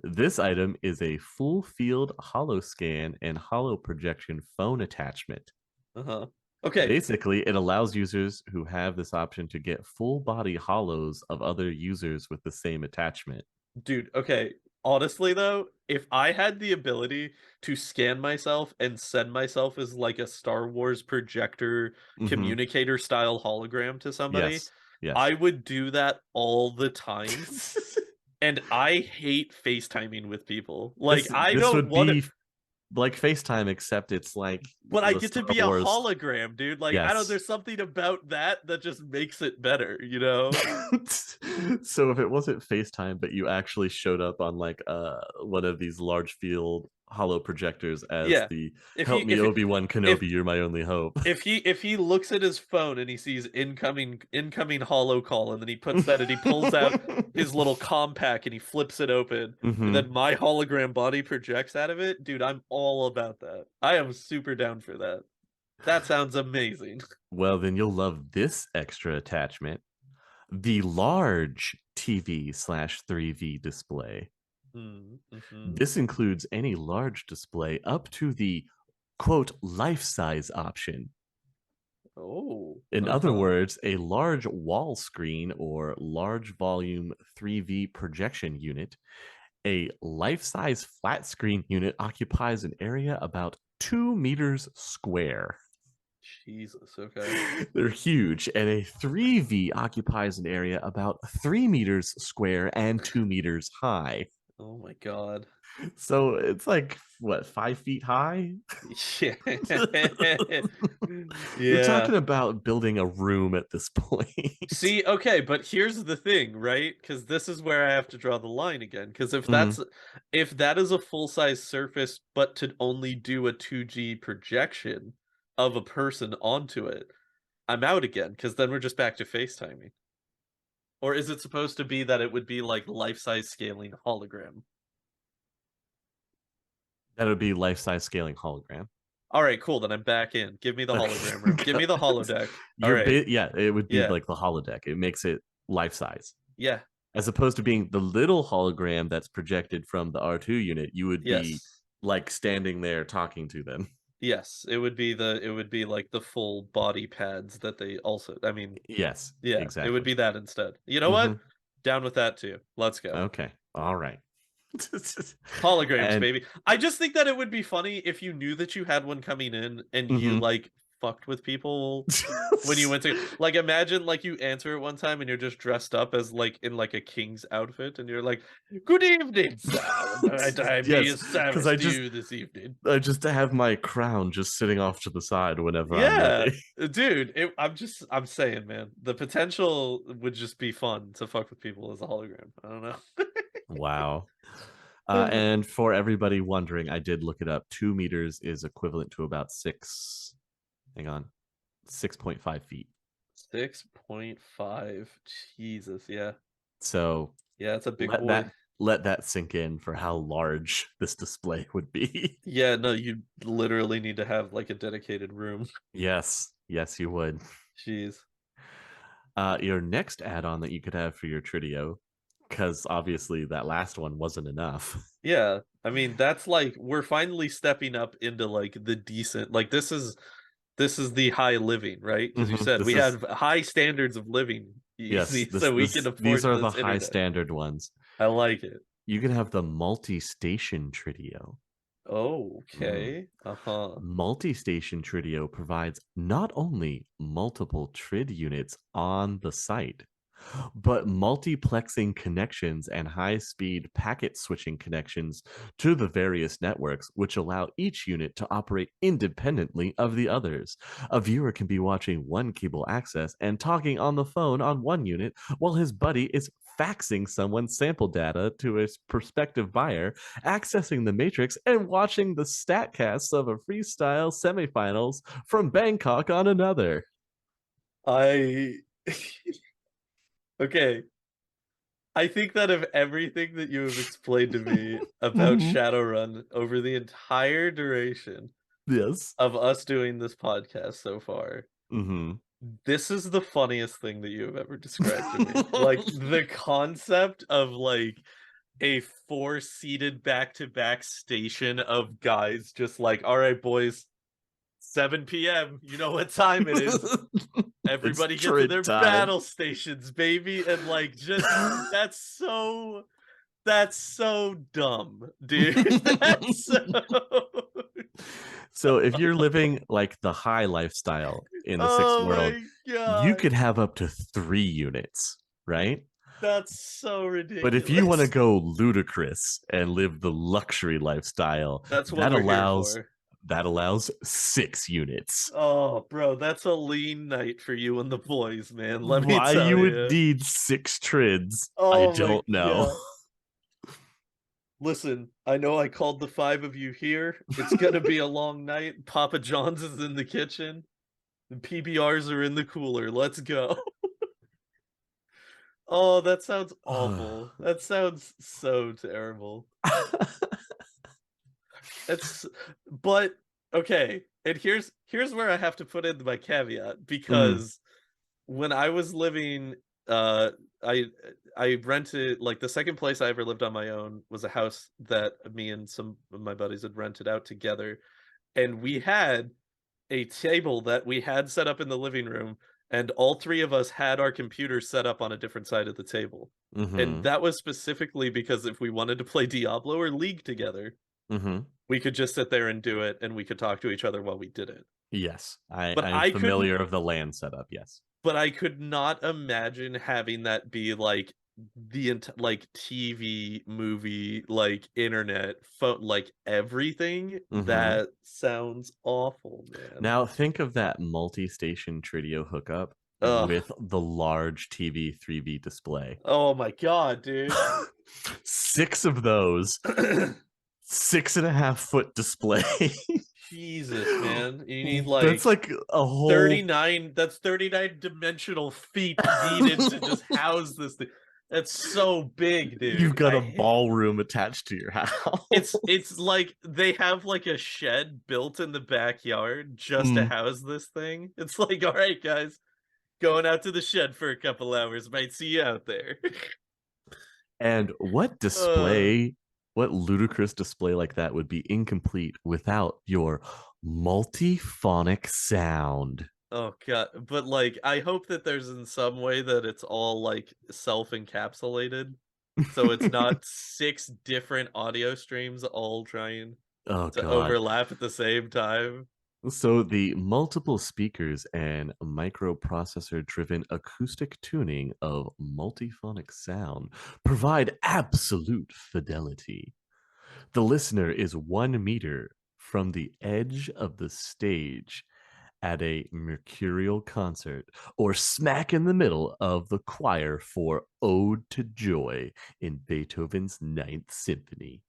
This item is a full field holo scan and holo projection phone attachment. Uh-huh. Okay, Basically, it allows users who have this option to get full body holos of other users with the same attachment. dude. Okay. Honestly, though, if I had the ability to scan myself and send myself as like a Star Wars projector Hmm. communicator style hologram to somebody, Yes. Yes. I would do that all the time. And I hate FaceTiming with people. Like, I This don't would want to, be like FaceTime, except it's like but I the get to Star be a Wars. hologram, dude. Like, I don't, Yes. there's something about that that just makes it better, you know? So if it wasn't FaceTime, but you actually showed up on like one of these large field hollow projectors as Yeah. the If help he, me if, Obi-Wan if, Kenobi, you're my only hope. if he looks at his phone and he sees incoming holo call, and then he puts that and he pulls out his little compact and he flips it open, and Hmm. then my hologram body projects out of it, dude, I'm all about that. I am super down for that. That sounds amazing. Well, then you'll love this extra attachment, the large TV/3V display. Mm-hmm. This includes any large display up to the quote life size option. Oh, In other uh-huh. words, a large wall screen or large volume 3V projection unit, a life size flat screen unit occupies an area about 2 meters square. Jesus, okay. They're huge, and a 3V occupies an area about 3 meters square and 2 meters high. Oh my God. So it's like what, 5 feet high? Yeah. We're Yeah. talking about building a room at this point. See, okay, but here's the thing, right? Because this is where I have to draw the line again. Because Mhm. if that is a full-size surface, but to only do a 2G projection of a person onto it, I'm out again, because then we're just back to FaceTiming. Or is it supposed to be that it would be like life-size scaling hologram? That would be life size scaling hologram. All right, cool. Then I'm back in. Give me the hologram room. Give me the holodeck. All right. Yeah, it would be Yeah. like the holodeck. It makes it life size. Yeah. As opposed to being the little hologram that's projected from the R2 unit, you would be Yes. like standing there talking to them. Yes. It would be like the full body pads that they also, I mean, Yes, yeah, it would exactly. be that instead. You know what? Hmm. Down with that too. Let's go. Okay. All right. Holograms, And baby. I just think that it would be funny if you knew that you had one coming in and you mhm. like fucked with people when you went to like, imagine, like, you answer it one time and you're just dressed up as, like, in, like, a king's outfit, and you're like, "Good evening, sir. Might I be Yes, of because service to you this evening?" I just have my crown just sitting off to the side whenever I'm Yeah, ready. dude, I'm saying, man, the potential would just be fun to fuck with people as a hologram. I don't Wow. know. And for everybody wondering, I did look it up. 2 meters is equivalent to about hang on, 6.5 feet. 6.5. Jesus, yeah. So Yeah, it's a big let boy. that let that sink in for how large this display would be. Yeah, no, you literally need to have, like, a dedicated room. Yes, yes, you would. Jeez. Your next add-on that you could have for your Tritio, because obviously that last one wasn't enough. Yeah, I mean, that's, like, we're finally stepping up into, like, the decent, like, this is the high living, right? Because you said This we is have high standards of living, yes, so we can these afford are the this high internet. standard ones. I like it. You can have the multi-station Tritio. Oh, Mm. okay. Uh-huh. Multi-station Tritio provides not only multiple trid units on the site, but multiplexing connections and high-speed packet switching connections to the various networks, which allow each unit to operate independently of the others. A viewer can be watching one cable access and talking on the phone on one unit while his buddy is faxing someone's sample data to a prospective buyer, accessing the matrix, and watching the statcasts of a freestyle semifinals from Bangkok on another. I Okay. I think that of everything that you have explained to me about Mhm. Shadowrun over the entire duration Yes. of us doing this podcast so far, Mhm. this is the funniest thing that you have ever described to me. Like, the concept of, like, a four-seated back-to-back station of guys just like, "All right, boys, 7 PM, you know what time it is. It's Everybody get to trid their time. battle stations, baby," and, like, just that's so dumb, dude. That's so So if you're living like the high lifestyle in the sixth Oh world, my you god. could have up to 3 units, right? That's so But if you want to ridiculous. go ludicrous and live the luxury lifestyle, That's what that we're here allows for. 6 units. Oh, bro, that's a lean night for you and the boys, man, let me Why tell you would you. need 6 trids, I Oh my don't know. god. Listen, I know I called the 5 of you here. It's gonna be a long night. Papa John's is in the kitchen. The PBRs are in the cooler. Let's go. Oh, that sounds awful. That sounds so terrible. It's but okay, and here's where I have to put in my caveat Mm, because when I was living, uh, I I rented like the second place I ever lived on my own was a house that me and some of my buddies had rented out together, and we had a table that we had set up in the living room, and all 3 of us had our computers set up on a different side of the table. And mhm, that was specifically because if we wanted to play Diablo or League together, mhm. we could just sit there and do it, and we could talk to each other while we did it. Yes, But I'm I couldn't familiar of the LAN setup, yes. but I could not imagine having that be, like, like, TV, movie, like, internet, phone like, everything. Mhm. That sounds awful, man. Now think of that multi-station Tritio hookup Ugh. with the large TV 3B display. Oh my god, dude. 6 of those, 6.5-foot display. Jesus, man. You need, like, That's like a whole 39 that's 39 dimensional feet needed to just house this thing. That's so big, you've dude. got a ballroom attached to your house. It's like they have, like, a shed built in the backyard just to Mm. house this thing. It's like, "Alright, guys, going out to the shed for a couple hours, might see you out there." And Uh, what ludicrous display like that would be incomplete without your multiphonic sound? oh god, but, like, I hope that there's in some way that it's all, like, self-encapsulated, so it's not 6 different audio streams all trying Oh to god. overlap at the same time. So the multiple speakers and microprocessor driven acoustic tuning of multiphonic sound provide absolute fidelity. The listener is 1 meter from the edge of the stage at a mercurial concert or smack in the middle of the choir for Ode to Joy in Beethoven's Ninth Symphony.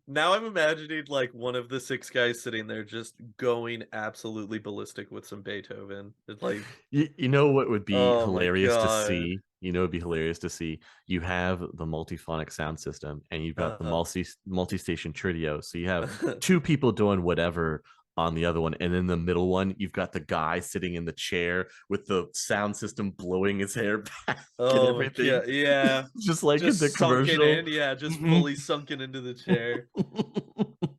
Now I'm imagining like one of the six guys sitting there just going absolutely ballistic with some Beethoven. It's like, You know what would be oh my hilarious to god. see? You know, it'd be hilarious to see. You have the multiphonic sound system, and you've got the Uh, multi-station trio. So you have two people doing whatever on the other one, and in the middle one, you've got the guy sitting in the chair with the sound system blowing his hair back and oh my everything, god. Yeah. just like in Just the sunken commercial. in. Yeah, just Mhm. fully sunken into the chair.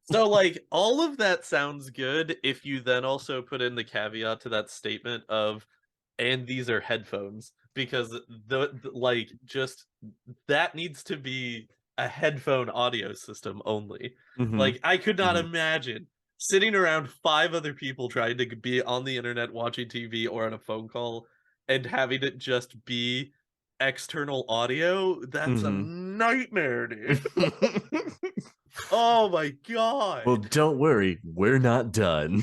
So, like, all of that sounds good if you then also put in the caveat to that statement of, "And these are headphones," because like, just that needs to be a headphone audio system only. Mhm. Like, I could not Mhm. imagine sitting around 5 other people trying to be on the internet watching TV or on a phone call and having it just be external audio. That's a Mhm. nightmare, dude. Oh my Well, god. don't worry, we're not done.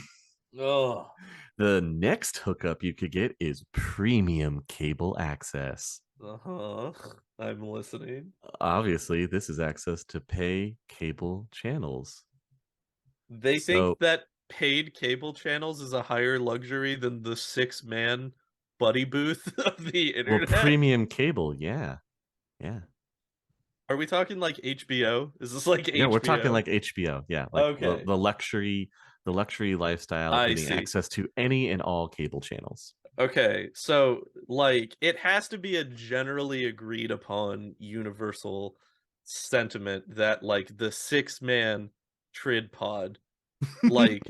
Oh, The next hookup you could get is premium cable access. uh-huh. I'm listening. Obviously, this is access to pay cable channels. They think So, that paid cable channels is a higher luxury than the six-man buddy booth of the well, internet? premium cable, yeah, yeah. Are we talking like HBO? Is this like Yeah, we're talking HBO? like HBO, yeah, like Okay, the luxury lifestyle of I getting see. access to any and all cable channels. Okay, so, like, it has to be a generally agreed upon universal sentiment that, like, the six-man trid pod, like,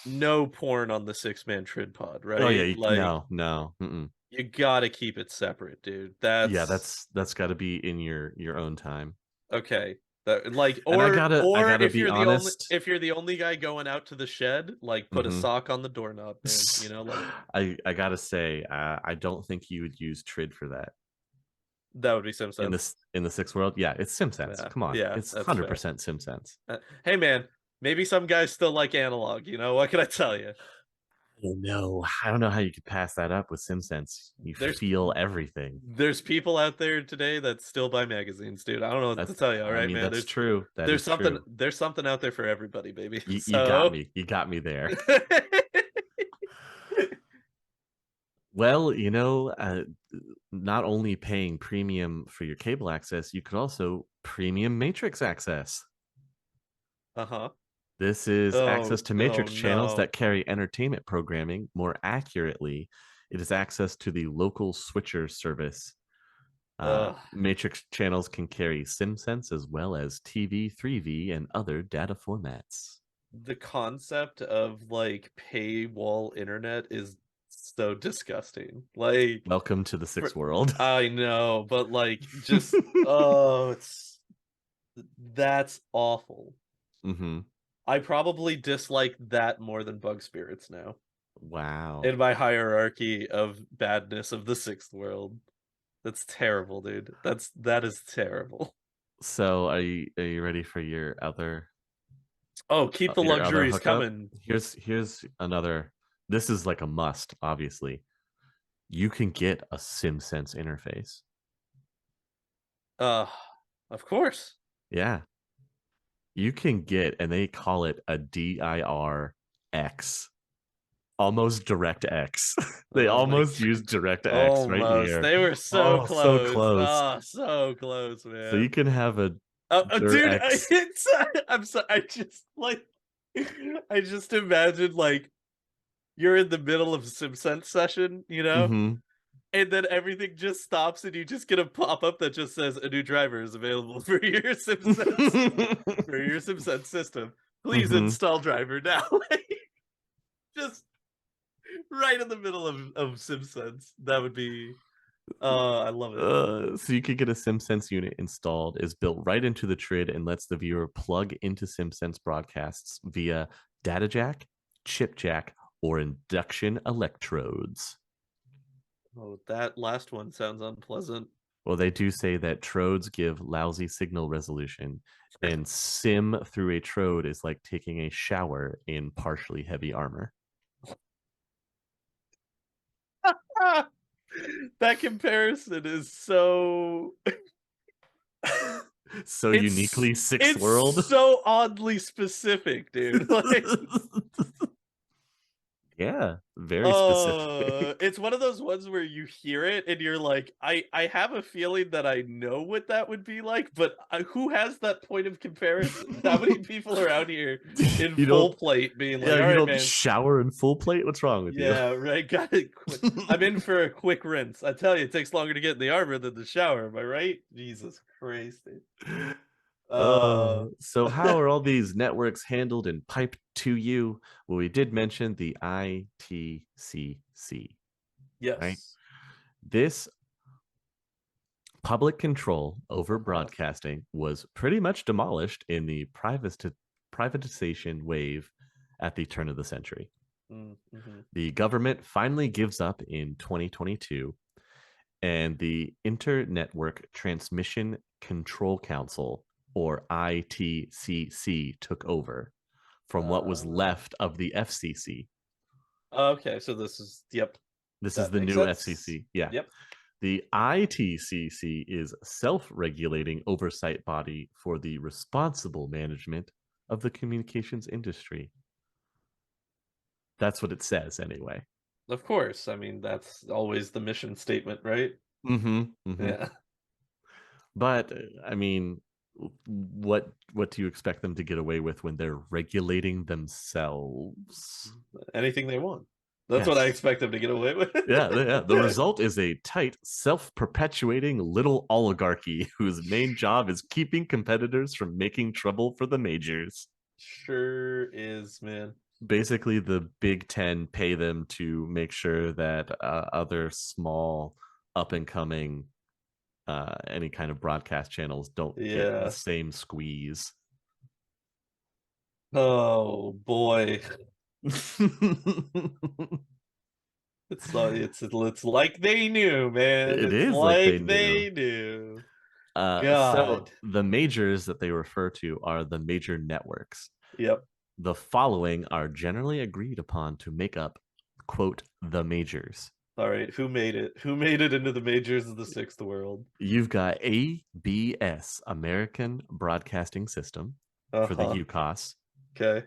no porn on the six-man trid pod, Oh, yeah, right? Like, no, no, mm-mm. you gotta keep it separate, dude. Yeah, That's that's gotta be in your own time. okay. That like And I or gotta be honest. if you're the only guy going out to the shed, like, put a Mhm. sock on the doorknob, man, you know, like, I gotta say, I don't think you would use Trid for that that would be some sense. in the six world. Yeah, it's SimSense. Yeah, Come on, yeah, it's that's fair. 100% SimSense. Hey, man, maybe some guys still like analog, you know, what can I tell you? I don't know how you could pass that up with SimSense. You There's feel everything. there's people out there today that still buy magazines, dude. I don't know what to That's tell you, I alright, mean, man? that's true. That is true. There's something out there for everybody, baby. You got So me. You got me there. Well, not only paying premium for your cable access, you could also premium matrix access. Uh-huh. This is access to Oh, matrix channels no. that carry entertainment programming. More accurately, it is access to the local switcher service. Ugh. Matrix channels can carry SimSense as well as TV, 3V, and other data formats. The concept of, like, paywall internet is so disgusting. Like, Welcome to the for sixth world. I know, but, like, just oh, it's that's awful. Hmm. I probably dislike that more than bug spirits now Wow. in my hierarchy of badness of the sixth world. That's terrible, dude. That is terrible. So, are you ready for Oh, keep the your other luxuries hookup? coming. Here's another. This is like a must. Obviously, you can get a SimSense interface. Uh, of course. Yeah, you can get, and they call it a DIR-X, almost DirectX. They Oh my almost use DirectX right almost. here. They were so Oh, so close. close. Oh, so close, So you man. can have a Dude, DirectX. I'm so I just like I just imagine like you're in the middle of a SimSense session, you know, Hmm. and then everything just stops and you just get a pop-up that just says a new driver is available for your SimSense system. Please Hmm. install driver now. Just right in the middle of SimSense. That would be. I love it. So you could get a SimSense unit installed, is built right into the TRID and lets the viewer plug into SimSense broadcasts via data jack, chip jack, or induction electrodes. Oh, that last one sounds unpleasant. Well, they do say that trodes give lousy signal resolution, and sim through a trode is like taking a shower in partially heavy armor. That comparison is so So it's uniquely sixth it's world. so oddly specific, dude. Like, Yeah, very specific. it's one of those ones where you hear it and you're like, I have a feeling that I know what that would be like, but who has that point of comparison? How many people are out here in You full don't, plate being yeah, like, all you right, don't man, shower in full plate. What's wrong with you? yeah, right, got it. I'm in for a quick rinse. I tell you, it takes longer to get in the arbor than the shower. Am I right? Jesus Christ, dude. Uh, So how are all these networks handled and piped to you? Well, we did mention the ITCC, right? yes. This public control over Uh-huh. broadcasting was pretty much demolished in the privatization wave at the turn of the century. Mm-hmm. The government finally gives up in 2022, and the Internetwork Transmission Control Council, or ITCC, took over from what was Uh, left of the FCC. okay, so this is, yep, This is that the makes new sense. FCC. Yeah. Yep. The ITCC is self-regulating oversight body for the responsible management of the communications industry. That's what it says anyway. Of course. I mean, that's always the mission statement, right? Mhm. Mhm. Yeah. But I mean, what do you expect them to get away with when they're regulating themselves? Anything they want. That's what I Yes. expect them to get away with. Yeah. The result is a tight, self-perpetuating little oligarchy whose main job is keeping competitors from making trouble for the majors. Sure is, man. Basically, the Big Ten pay them to make sure that other small, up and coming, any kind of broadcast channels don't get the Yeah. same squeeze. Oh boy. It's like they knew, man. It It's is like they like knew. they knew. So God. the majors that they refer to are the major networks. Yep. The following are generally agreed upon to make up, quote, the majors. All right. Who made it? Who made it into the majors of the sixth world? You've got ABS, American Broadcasting System, for the Uh-huh. UCOS, Okay.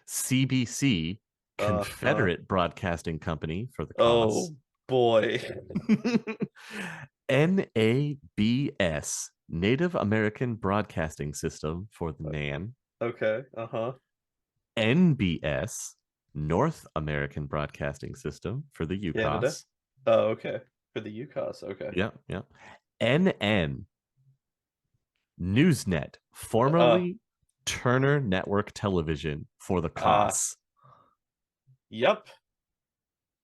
CBC, Uh-huh. Confederate Broadcasting Company, for the COS, Oh boy. NABS, Native American Broadcasting System, for the NAN, Okay. Uh-huh. NBS, North American Broadcasting System, for the Canada. UCOS. Oh, okay. For the UCOS. Okay. Yeah. NN, Newsnet, Uh, formerly Turner Network Television, for the uh, COS. yep.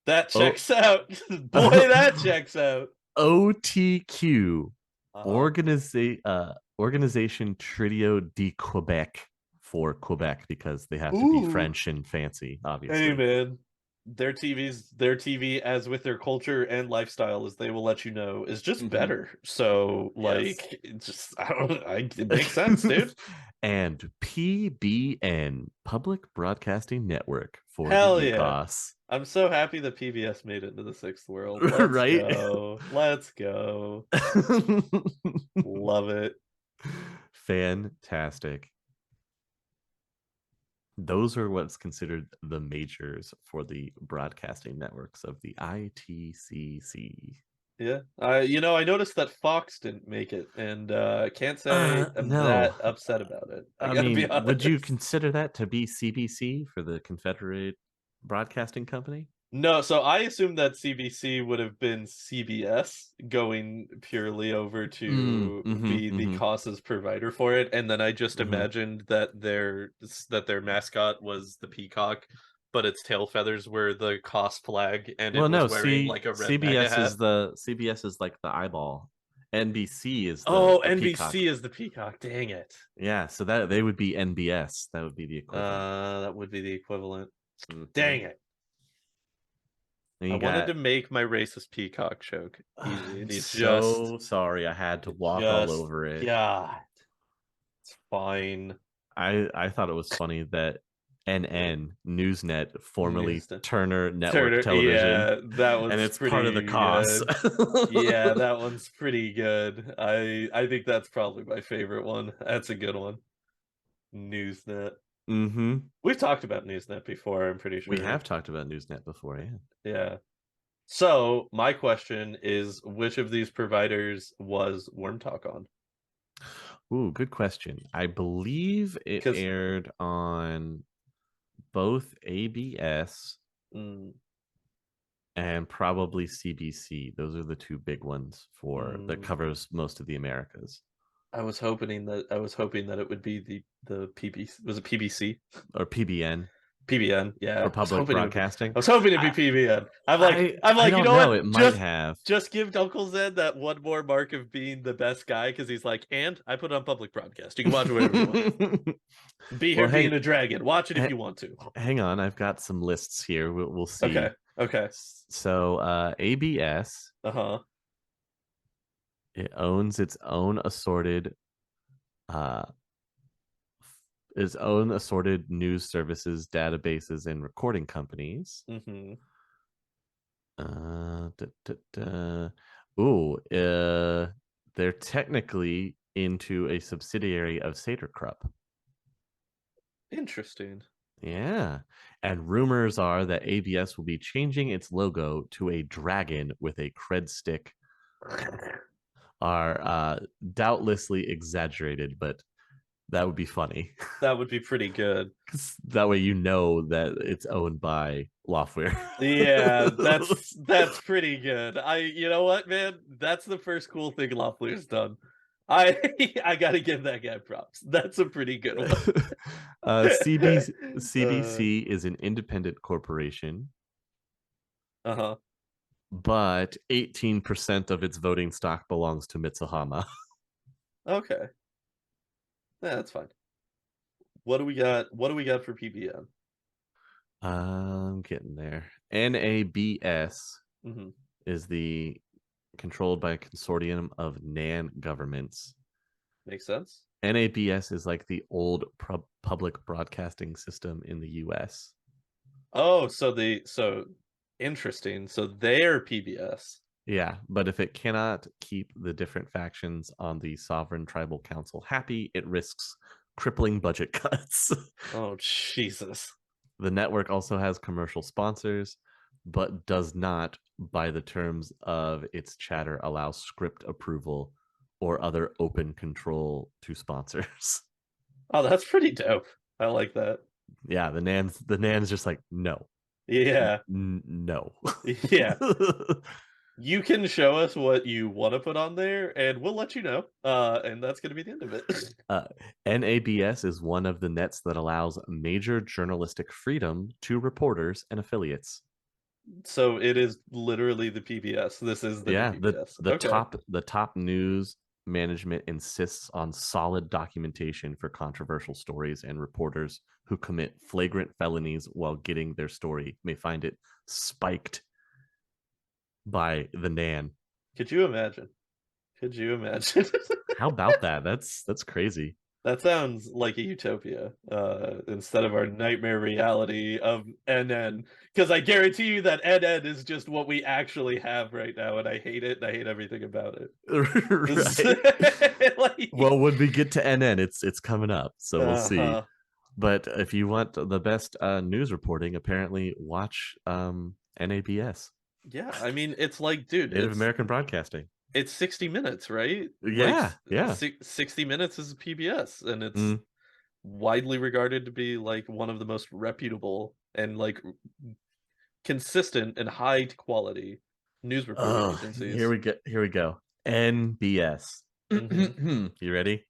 That Oh, checks out. Boy, that checks out. OTQ, Uh-huh. Organisation Trio de Quebec, for Quebec, because they have to be Ooh. French and fancy, Hey obviously. man. Their TV, as with their culture and lifestyle, as they will let you know, is just Mhm. better. So Yes. like it just I don't it makes sense, dude. And PBN, Public Broadcasting Network, for the Hell yeah. UCOS. I'm so happy that PBS made it into the sixth world. Let's Right? go. Let's go. Love it. Fantastic. Those are what's considered the majors for the broadcasting networks of the ITCC. Yeah. I noticed that Fox didn't make it, and can't say I'm No. that upset about it. I I gotta be mean, would you honest. consider that to be CBC, for the Confederate Broadcasting Company? No, so I assumed that CBC would have been CBS going purely over to be the Mm-hmm. causes provider for it, and then I just Mm-hmm. imagined that their mascot was the peacock, but its tail feathers were the cost flag, and it Well, was no, wearing see, like a red MAGA hat. CBS is like the eyeball. NBC is Oh, the peacock. NBC is the peacock. Dang it. Yeah, so that they would be NBS. That would be the equivalent. That would be the equivalent. Mhm. Dang it. And I you wanted got to make my racist peacock joke easy, I'm and so sorry I had to you walk all just, over it. God, it's fine. I thought it was funny that NN Newsnet, formerly News to Turner Network Turner. Television, Yeah, that and one's it's part of the pretty cost. good. Yeah, that one's pretty good. I think that's probably my favorite one. That's a good one. Newsnet. Mm-hmm. We've talked about Newsnet before, I'm pretty We sure. have talked about Newsnet before, yeah. Yeah. So, my question is, which of these providers was Worm Talk on? Ooh, good question. I believe it Because aired on both ABS mm, and probably CBC. Those are the two big ones for that mm, covers most of the Americas. I was hoping that it would be the PBC. Was it PBC? Or PBN PBN. Yeah, for I was public hoping it would be. broadcasting. I was hoping it'd be I PBN. I'm like, I I'm I like, you don't know know. what? It might have. Just give Uncle Zed that one more mark of being the best guy because he's like, and I put it on public broadcast. You can watch it wherever you want. Be Well, here being a dragon. Watch it if ha- you want to. hang on. I've got some lists here. We'll Okay. see. Okay. So ABS, Uh huh. it owns uh its own assorted news services, databases, and recording companies. Mm-hmm. Da, da, da. Ooh, they're technically into a subsidiary of Saterkrupp. Interesting. Yeah. And rumors are that ABS will be changing its logo to a dragon with a cred stick, are doubtlessly exaggerated, but that would be funny. That would be pretty good. 'Cause that way you know that it's owned by Loftware. Yeah, that's pretty good. You know what, man? That's the first cool thing Loeffler's done. I I gotta give that guy props. That's a pretty good one. uh, CBC is an independent corporation, uh-huh. but 18% of its voting stock belongs to Mitsuhama. Okay. Yeah, that's fine. What do we got? What do we got for PBN? I'm getting there. NABS Hmm. is the controlled by a consortium of NAN governments. Makes sense. NABS is like the old public broadcasting system in the US. Oh, so interesting. So they're PBS. Yeah, but if it cannot keep the different factions on the Sovereign Tribal Council happy, it risks crippling budget cuts. Oh, Jesus. The network also has commercial sponsors, but does not, by the terms of its chatter, allow script approval or other open control to sponsors. Oh, that's pretty dope. I like that. Yeah, the Nan's just like no, Yeah. no. Yeah. You can show us what you want to put on there, and we'll let you know. And that's gonna be the end of it. uh, NABS is one of the nets that allows major journalistic freedom to reporters and affiliates. So it is literally the PBS. This is the new Yeah, PBS. Okay. the top news management insists on solid documentation for controversial stories, and reporters who commit flagrant felonies while getting their story may find it spiked by the Nan. Could you imagine? Could you imagine? How about that? That's crazy. That sounds like a utopia, instead of our nightmare reality of NN. Because I guarantee you that NN is just what we actually have right now, and I hate it, and I hate everything about it. Right. Like, Well, when we get to NN, it's coming up, so we'll see. uh-huh. But if you want the best news reporting, apparently watch NABS, Yeah, I mean, it's like, dude, Native American Broadcasting. it's 60 minutes, right? Like Yeah, yeah. 60 minutes is PBS, and it's Mm. widely regarded to be like one of the most reputable and like consistent and high quality news reporting Oh, here agencies. we go. Here we go. NBS. Hmm. You ready?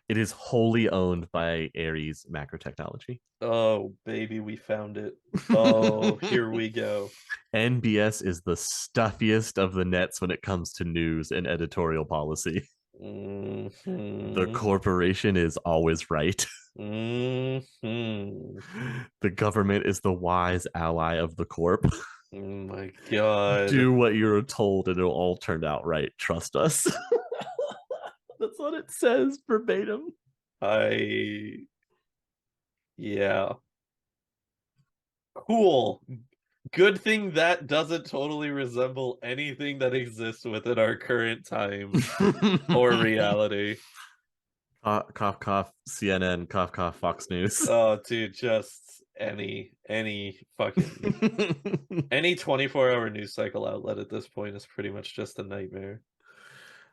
It is wholly owned by Ares Macro Technology. Oh, baby, we found it. Oh, here we go. NBS is the stuffiest of the nets when it comes to news and editorial policy. The Hmm. corporation is always right. Hmm. The government is the wise ally of the corp. Oh my God. Do what you're told and it'll all turn out right. Trust us. That's what it says verbatim. I, yeah. Cool. Good thing that doesn't totally resemble anything that exists within our current time or reality. Cough, cough, CNN, cough, cough, Fox News. Oh, dude, just any fucking any 24-hour news cycle outlet at this point is pretty much just a nightmare.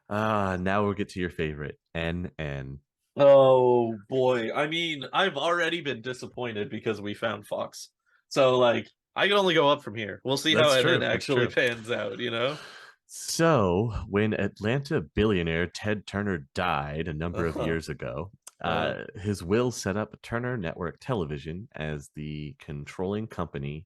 Now we'll get to your favorite, NN. Oh boy. I mean, I've already been disappointed because we found Fox. So like I can only go up from here. We'll see how That's NN true. That's actually true. pans out, you know? So, when Atlanta billionaire Ted Turner died a number of Uh-huh. years ago, Uh, his will set up Turner Network Television as the controlling company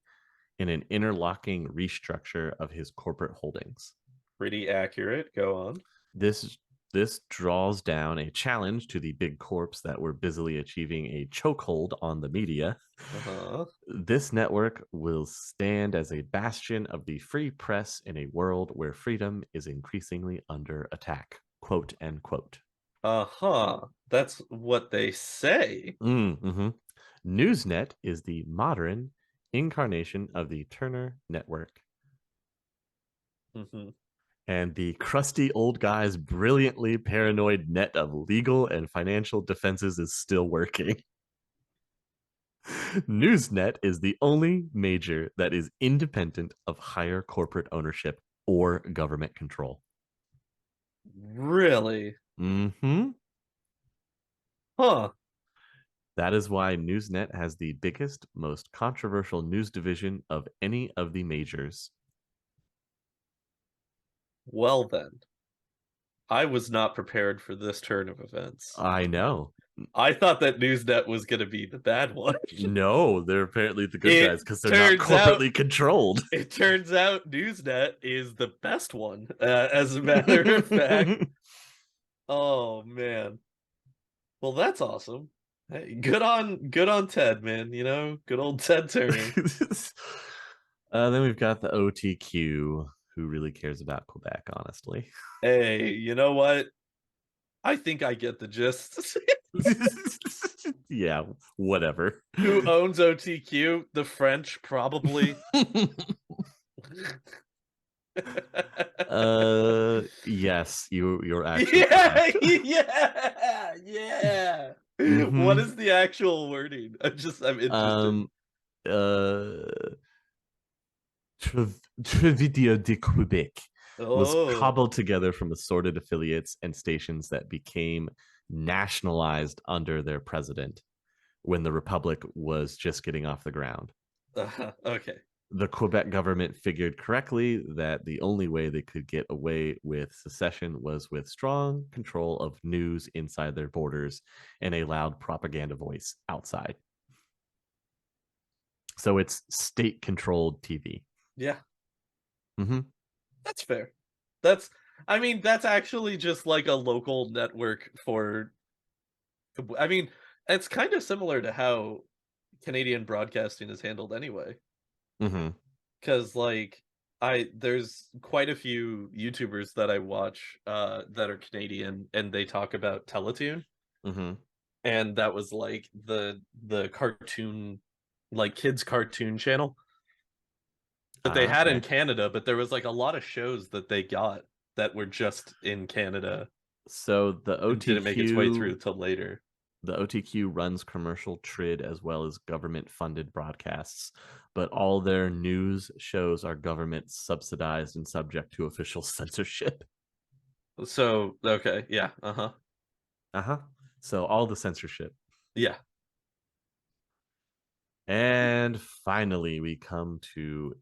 in an interlocking restructure of his corporate holdings. Pretty accurate. Go on. This this draws down a challenge to the big corps that were busily achieving a chokehold on the media. Uh-huh. This network will stand as a bastion of the free press in a world where freedom is increasingly under attack. Quote end quote. Uh-huh. That's what they say. Mm-hmm. Newsnet is the modern incarnation of the Turner Network, Hmm. and the crusty old guy's brilliantly paranoid net of legal and financial defenses is still working. Newsnet is the only major that is independent of higher corporate ownership or government control. Really? Hmm. Huh. That is why Newsnet has the biggest, most controversial news division of any of the majors. Well then. I was not prepared for this turn of events. I know. I thought that Newsnet was going to be the bad one. No, they're apparently the good It guys because they're not turns out corporately controlled. it turns out Newsnet is the best one, as a matter of fact. Oh man. Well, that's awesome. Hey, good on Ted, man. You know, good old Ted Turner. Then we've got the OTQ, who really cares about Quebec, honestly. Hey, you know what? I think I get the gist. Yeah, whatever. Who owns OTQ? The French, probably. Yes, you're actually Yeah, correct. yeah, yeah. What Hmm. is the actual wording? I'm interested. Um, uh, Trevidio de Quebec was Oh, cobbled together from assorted affiliates and stations that became nationalized under their president when the republic was just getting off the ground. okay. The Quebec government figured correctly that the only way they could get away with secession was with strong control of news inside their borders and a loud propaganda voice outside. So it's state controlled TV. Yeah, Mm-hmm. that's fair. That's, I mean, that's actually just like a local network for, I mean, it's kind of similar to how Canadian broadcasting is handled anyway. Mm-hmm. Because like there's quite a few YouTubers that I watch that are Canadian and they talk about Teletoon, Mm-hmm. and that was like the cartoon, like kids cartoon channel that they had in Okay. Canada, but there was like a lot of shows that they got that were just in Canada So the and didn't make its way OTQ through till later. the OTQ runs commercial trid as well as government funded broadcasts, but all their news shows are government subsidized and subject to official censorship. So okay, yeah, uh-huh. Uh-huh. So all the censorship. Yeah. And finally we come to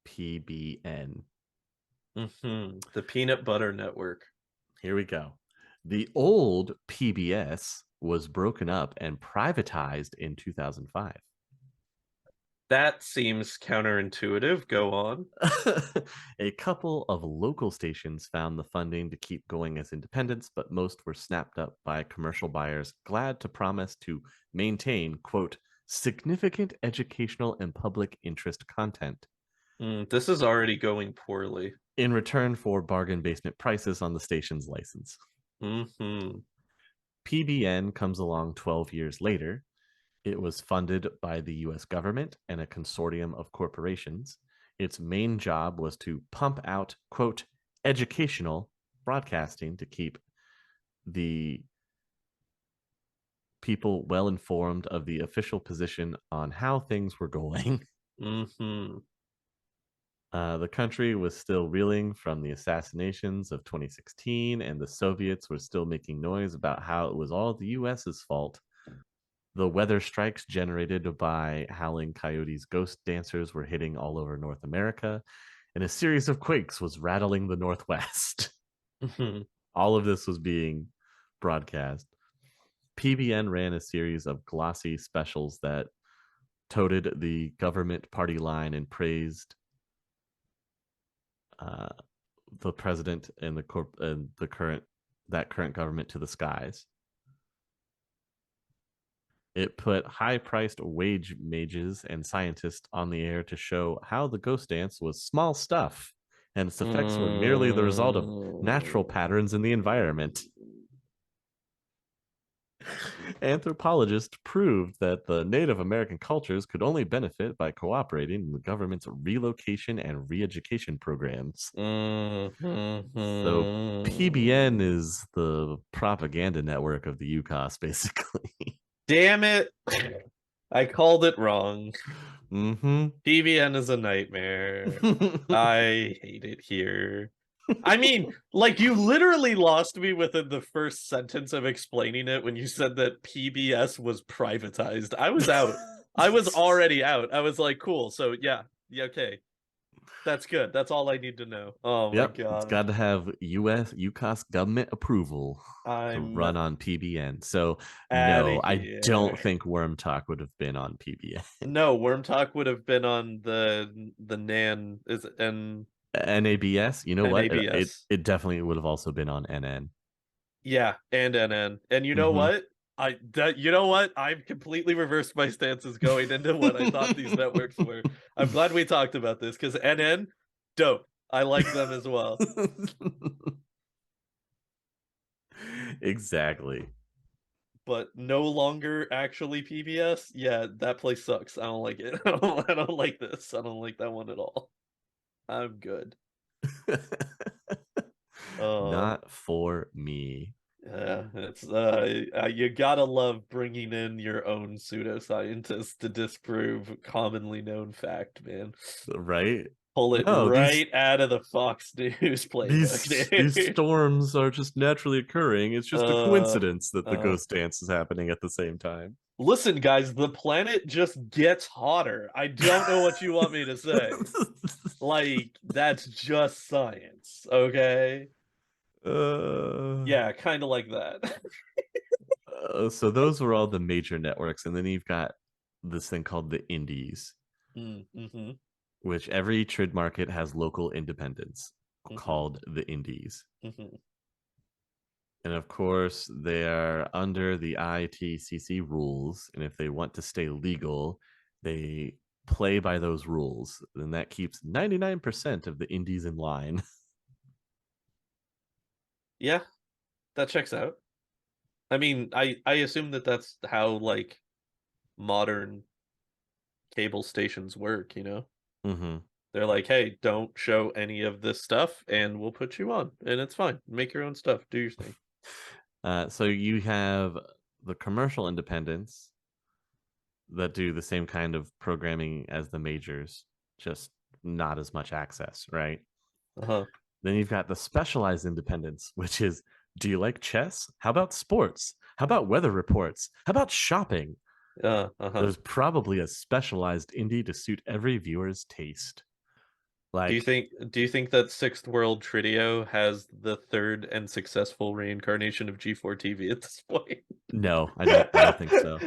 PBN. The Peanut Butter Network. Here we go. The old PBS was broken up and privatized in 2005. That seems counterintuitive. Go on. A couple of local stations found the funding to keep going as independents, but most were snapped up by commercial buyers glad to promise to maintain, quote, significant educational and public interest content This is already going poorly. in return for bargain basement prices on the station's license. Hmm. PBN comes along 12 years later. It was funded by the US government and a consortium of corporations. Its main job was to pump out, quote, educational broadcasting to keep the people well informed of the official position on how things were going. Hmm. The country was still reeling from the assassinations of 2016, and the Soviets were still making noise about how it was all the US's fault. The weather strikes generated by howling coyotes ghost dancers were hitting all over North America, and a series of quakes was rattling the Northwest. Hmm. All of this was being broadcast. PBN ran a series of glossy specials that toted the government party line and praised uh, the president and the current government to the skies. It put high priced wage mages and scientists on the air to show how the ghost dance was small stuff and its effects were merely the result of natural patterns in the environment. Anthropologists proved that the Native American cultures could only benefit by cooperating in the government's relocation and re education programs. So PBN is the propaganda network of the UCAS, basically. Damn it. I called it wrong. Mm-hmm. PBN is a nightmare. I hate it here. I mean, like you literally lost me within the first sentence of explaining it when you said that PBS was privatized. I was out. I was already out. I was like, cool. So yeah, okay. That's good. That's all I need to know. Oh my Yep, it's god. got to have U.S. UCAS government approval to I'm run on PBN. So out of no, I don't here. think Worm Talk would have been on PBN. No, Worm Talk would have been on the Nan is and NABS, you know what? It NABS. it definitely would have also been on NN. Yeah, and NN. And you know Mm-hmm. what? You know what? I've completely reversed my stances going into what I thought these networks were. I'm glad we talked about this because NN, dope. I like them as well. Exactly. But no longer actually PBS. Yeah, that place sucks. I don't like it. I don't like this. I don't like that one at all. I'm good. Uh Not for me. Yeah, it's you gotta love bringing in your own pseudoscientists to disprove commonly known fact, man. Right? Pull it No, right out of the Fox News playbook, these dude. storms are just naturally occurring. It's just a Uh, coincidence that the uh. ghost dance is happening at the same time. Listen, guys, the planet just gets hotter. I don't know what you want me to say. Like, that's just science, okay? uh, Yeah, kind of like that. so those were all the major networks, and then you've got this thing called the indies, Mm-hmm, which every trade market has local independents mm-hmm, called the indies. mm-hmm. And of course, they are under the ITCC rules. And if they want to stay legal, they play by those rules. And that keeps 99% of the indies in line. Yeah, that checks out. I mean, I assume that that's how like modern cable stations work, you know? Mm-hmm. They're like, "Hey, don't show any of this stuff and we'll put you on and it's fine. Make your own stuff. Do your thing." So you have the commercial independents that do the same kind of programming as the majors, just not as much access, right? Uh-huh. Then you've got the specialized independence, which is, do you like chess? How about sports? How about weather reports? How about shopping? Uh-huh. There's probably a specialized indie to suit every viewer's taste. Like, Do you think that Sixth World Trio has the third and successful reincarnation of G4 TV at this point? no, I don't think so.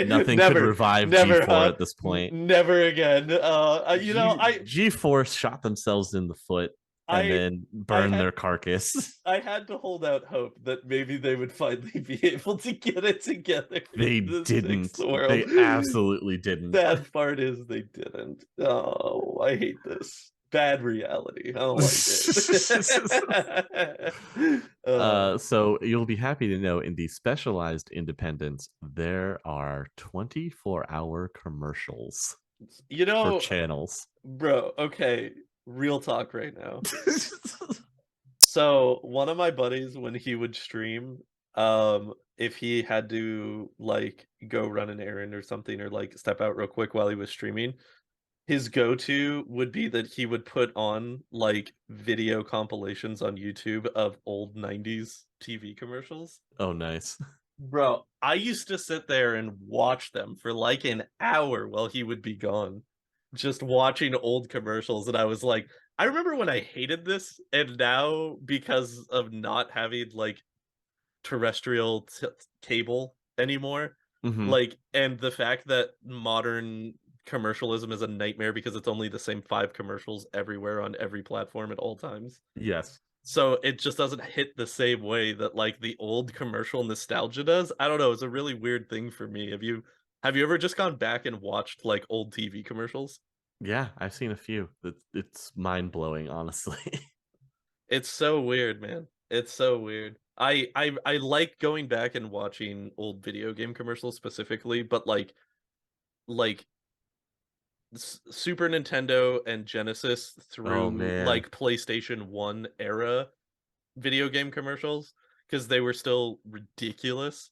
Nothing could Never, revive never, G4 huh? at this point. Never again. You know, G4 shot themselves in the foot and I, then I burned their had carcass. I had to hold out hope that maybe they would finally be able to get it together in They the Sixth didn't. World. They absolutely didn't. Sad part is they didn't. Oh, I hate this. Bad reality. I don't like it. So you'll be happy to know in the specialized independents, there are 24-hour commercials you for know, channels. bro, okay, real talk right now. So one of my buddies, when he would stream, if he had to like go run an errand or something or like step out real quick while he was streaming, his go-to would be that he would put on like video compilations on YouTube of old 90s TV commercials. Oh, nice. Bro, I used to sit there and watch them for like an hour while he would be gone, just watching old commercials. And I was like, I remember when I hated this, and now because of not having like terrestrial cable anymore, Hmm. like, and the fact that modern commercialism is a nightmare because it's only the same five commercials everywhere on every platform at all times. Yes. So it just doesn't hit the same way that like the old commercial nostalgia does. I don't know, it's a really weird thing for me. Have you ever just gone back and watched like old TV commercials? Yeah, I've seen a few. It's mind blowing, honestly. It's so weird, man. It's so weird. I like going back and watching old video game commercials specifically, but like Super Nintendo and Genesis Oh through man. like PlayStation 1 era video game commercials because they were still ridiculous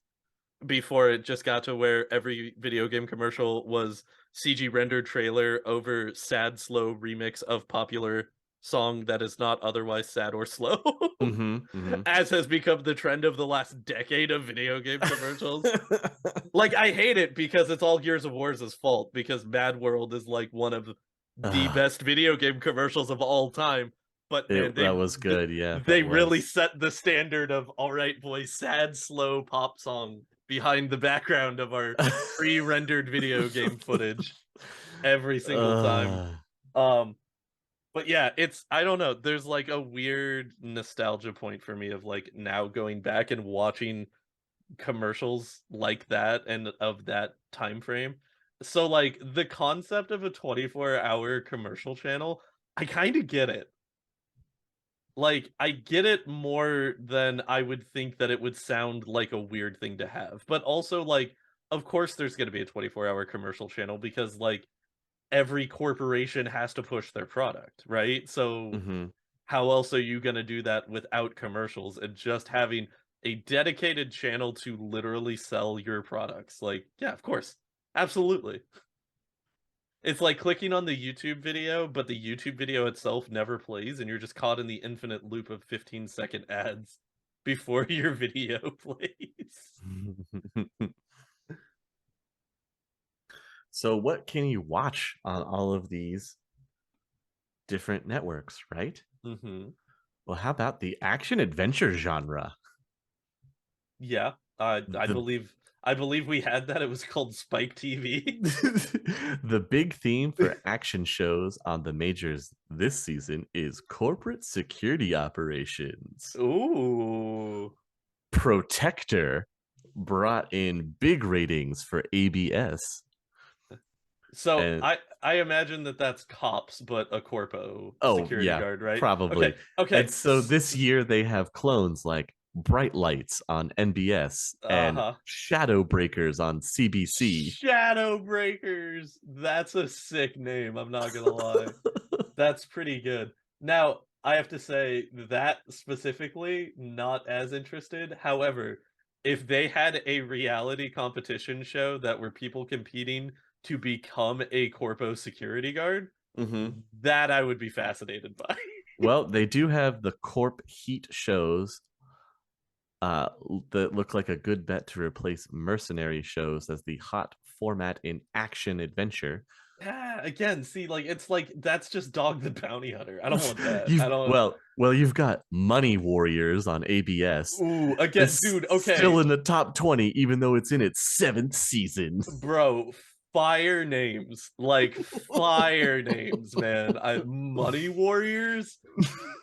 before it just got to where every video game commercial was CG rendered trailer over sad, slow remix of popular song that is not otherwise sad or slow, Hmm. Hmm. as has become the trend of the last decade of video game commercials. Like, I hate it because it's all Gears of War's fault because Mad World is like one of the best video game commercials of all time. But man, That was good. Yeah, that they really was. set the standard of all right, boys, sad, slow pop song behind the background of our pre-rendered video game footage every single time. uh, Um, but yeah, it's I don't know. There's like a weird nostalgia point for me of like now going back and watching commercials like that and of that time frame. So like the concept of a 24-hour commercial channel, I kind of get it. Like I get it more than I would think that it would sound like a weird thing to have. But also like of course there's going to be a 24-hour commercial channel because like every corporation has to push their product, right? So mhm. how else are you going to do that without commercials and just having a dedicated channel to literally sell your products? Like, yeah, of course. Absolutely. It's like clicking on the YouTube video, but the YouTube video itself never plays, and you're just caught in the infinite loop of 15-second ads before your video plays. So, what can you watch on all of these different networks, right? Hmm. Well, how about the action adventure genre? Yeah, The I believe we had that. It was called Spike TV. the big theme for action shows on the majors this season is corporate security operations. Ooh. Protector brought in big ratings for ABS. So And I imagine that that's cops, but a corpo oh, security yeah, guard, right? Okay, probably. okay. And so this year they have clones like Bright Lights on NBS and Uh-huh. Shadow Breakers on CBC. Shadow Breakers. That's a sick name. I'm not gonna lie. That's pretty good. Now, I have to say that specifically, not as interested. However, if they had a reality competition show that were people competing to become a corpo security guard, Hmm. that I would be fascinated by. Well, they do have the Corp Heat shows uh, that look like a good bet to replace mercenary shows as the hot format in action adventure. Again, see, like it's like that's just Dog the Bounty Hunter. I don't want that. I You've don't. well, you've got Money Warriors on ABS. Ooh, again, It's dude. still Okay, in the top 20, even though it's in its seventh season. bro. Fire names, like fire names, man. Money Warriors.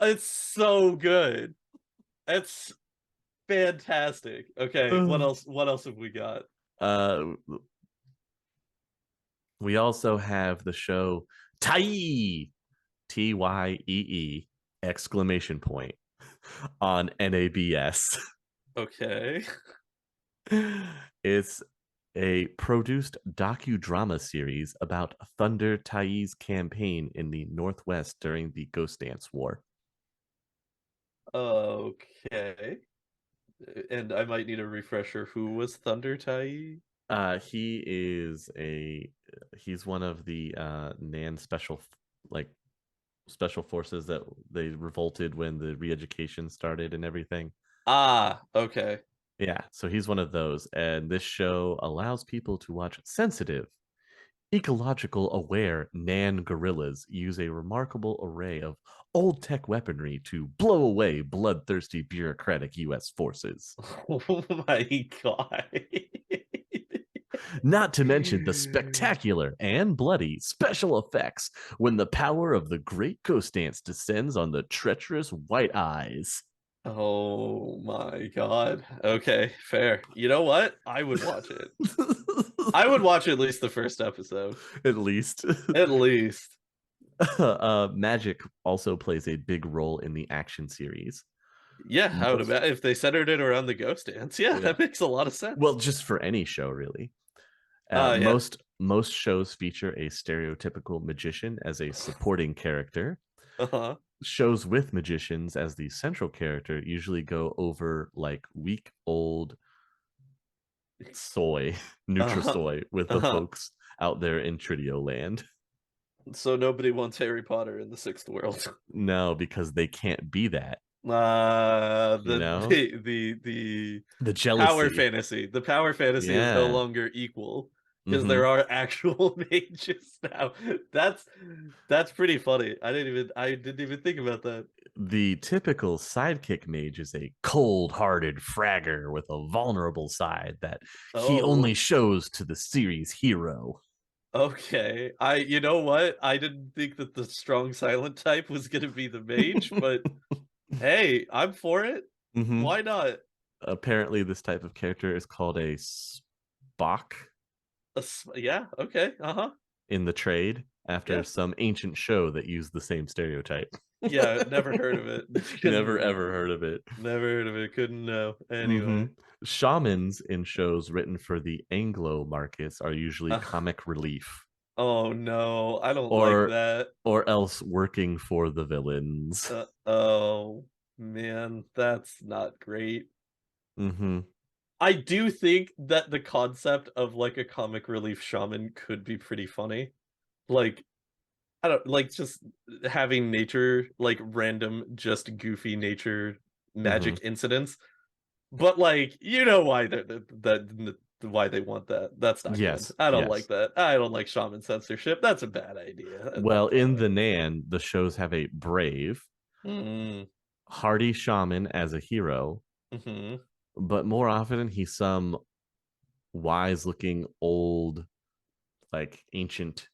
It's so good. It's fantastic. Okay, what else? What else have we got? uh, we also have the show Tyee, Tyee exclamation point on NABS. Okay. It's a produced docudrama series about Thunder Tyee's campaign in the Northwest during the Ghost Dance War. Okay. And I might need a refresher. Who was Thunder Tai? He is a he's one of the Nan like special forces that they revolted when the re-education started and everything. Ah, okay. Yeah, so he's one of those, and this show allows people to watch sensitive, ecological aware Nan guerrillas use a remarkable array of old tech weaponry to blow away bloodthirsty bureaucratic US forces. Oh my god. Not to mention the spectacular and bloody special effects when the power of the Great Ghost Dance descends on the treacherous White Eyes. Oh my god. Okay, fair. You know what? I would watch it. I would watch at least the first episode. At least. At least. Magic also plays a big role in the action series. Yeah, I would Most, imagine if they centered it around the ghost dance. Yeah, yeah. that makes a lot of Well, sense. just for any show, really. Yeah. Most shows feature a stereotypical magician as a supporting character. Uh-huh. Shows with magicians as the central character usually go over like week old soy, Uh-huh. Nutrisoy with the Uh-huh. folks out there in Tridio land. So nobody wants Harry Potter in the sixth world. No, because they can't be that, you The know? the The power jealousy. fantasy. The power fantasy is no Yeah. longer equal because Hmm. there are actual mages now. That's that's pretty funny. I didn't even think about that. The typical sidekick mage is a cold hearted fragger with a vulnerable side that he only Oh, shows to the series hero. okay. You know what? I didn't think that the strong silent type was gonna be the mage, but hey, I'm for it. Hmm. Why not? Apparently, this type of character is called a Spock Yeah, okay. Uh-huh. in the trade after Yeah. some ancient show that used the same stereotype. Yeah, never heard of it. Never Couldn't ever heard of it. never heard of it. Couldn't know. Hmm. Anyway. Shamans in shows written for the Anglo markets are usually Uh, comic relief, oh no, I don't like or that. else working for the villains. Oh man, that's not great. Hmm. I do think that the concept of like a comic relief shaman could be pretty funny. Like I don't like just having nature like random just goofy nature Hmm. magic incidents. But like you know why why they want that. That's not good. Yes, I don't like yes. that. I don't like shaman censorship. That's a bad idea. Well, in the Nan, the shows have a brave, Mm, hardy shaman as a hero, hmm. but more often he's some wise looking old, like ancient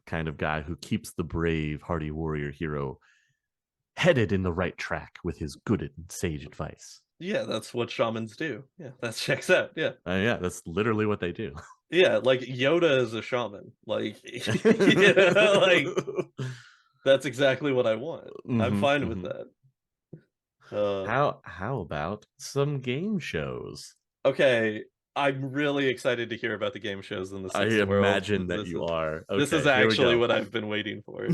kind of guy who keeps the brave, hardy warrior hero headed in the right track with his good and sage advice. Yeah, that's what shamans do. Yeah, that checks out. Yeah. Yeah, that's literally what they do. Yeah, like Yoda is a shaman. Like you know, like that's exactly what I want. I'm Hmm. fine with Hmm. that. Uh How about some game shows? okay, I'm really excited to hear about the game shows in the I sixth world. imagine that you are. This is Okay, here we actually go. what I've been waiting for.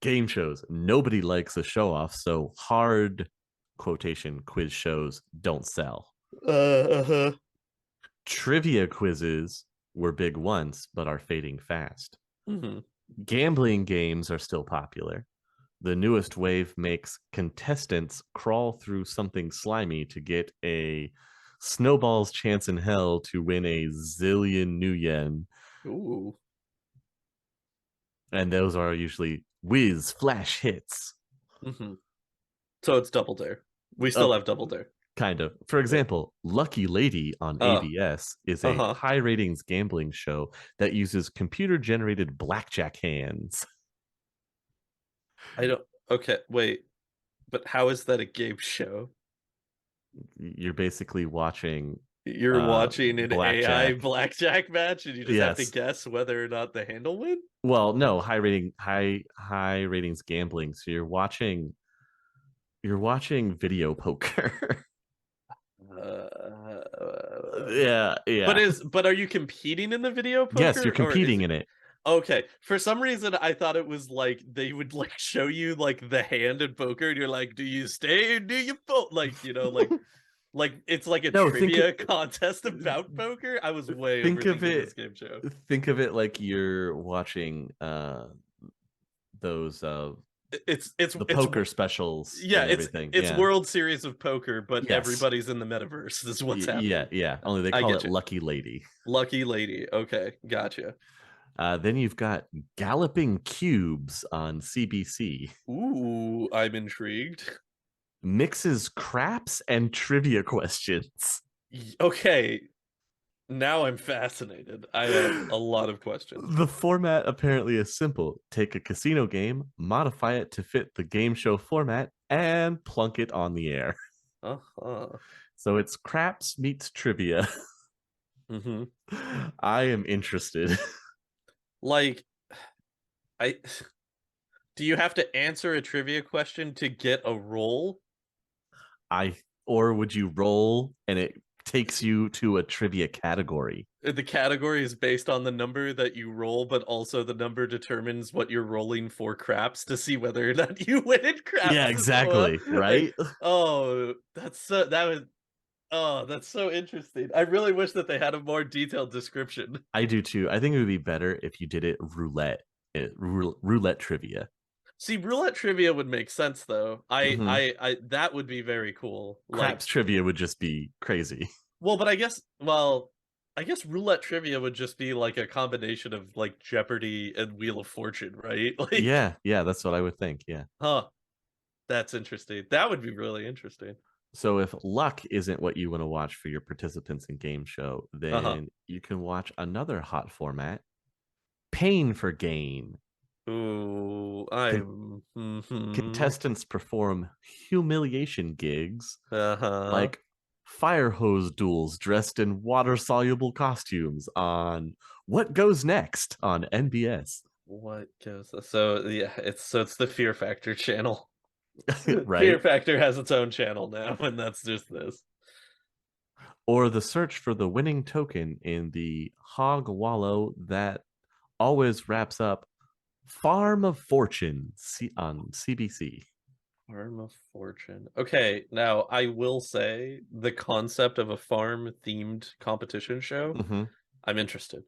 Game shows. Nobody likes a show off, so hard quotation quiz shows don't sell. Uh-huh. Trivia quizzes were big once, but are fading fast. Hmm. Gambling games are still popular. The newest wave makes contestants crawl through something slimy to get a snowball's chance in hell to win a zillion new yen. Ooh. And those are usually whiz flash hits. Hmm. So it's Double Dare. We still Up, have Double Dare. kind of. For Yeah. example, Lucky Lady on Uh, ABS is a uh-huh. high ratings gambling show that uses computer generated blackjack hands. I don't. Okay, wait. But how is that a game show? You're basically watching You're watching an AI blackjack. blackjack match, and you just have to Yes. guess whether or not the hand will win. Well, no, high ratings gambling. So you're watching video poker. Yeah, But yeah. are you competing in the video Yes, you're poker, or is competing it in it. okay? For some reason, I thought it was like they would like show you like the hand in poker, and you're like, do you stay or do you fold? Like like it's like a No, trivia contest about poker. I was way think of overthinking it this game show. think of it like you're watching those the It's poker specials yeah, and everything. it's Yeah. World Series of Poker, but Yes. everybody's in the metaverse. This is what's Yeah, happening. yeah. Only they I call get it you. Lucky Lady. Lucky lady. Okay, gotcha. Then you've got Galloping Cubes on CBC. Ooh, I'm intrigued. Mixes craps and trivia questions. Okay, now I'm fascinated. I have a lot of questions. The format apparently is simple. Take a casino game, modify it to fit the game show format, and plunk it on the air. Uh-huh. So it's craps meets trivia. Mm-hmm. I am interested. Like, I do you have to answer a trivia question to get a roll? I or would you roll and it takes you to a trivia category? The category is based on the number that you roll, but also the number determines what you're rolling for craps to see whether or not you win in Yeah, craps as well. exactly. Right? Oh, that's so that was oh, that's so interesting. I really wish that they had a more detailed description. I do too. I think it would be better if you did it roulette trivia. See, roulette trivia would make sense though. Hmm. I that would be very cool. Craps Like, trivia would just be crazy. well, but I guess roulette trivia would just be like a combination of like Jeopardy and Wheel of Fortune, right? Like, Yeah, yeah, that's what I would think. Yeah. huh, that's interesting. That would be really interesting. So if luck isn't what you want to watch for your participants in game show, Uh-huh. then you can watch another hot format, Pain for Gain. Ooh, Con- I'm mhm. Contestants perform humiliation gigs Uh-huh. like fire hose duels dressed in water soluble costumes on What Goes Next on NBS. What goes so yeah, it's the Fear Factor channel. Fear Right? Factor has its own channel now, and that's just this. Or the search for the winning token in the hog wallow that always wraps up Farm of Fortune on CBC. Farm of Fortune. Okay, now I will say the concept of a farm themed competition show, Hmm. I'm interested.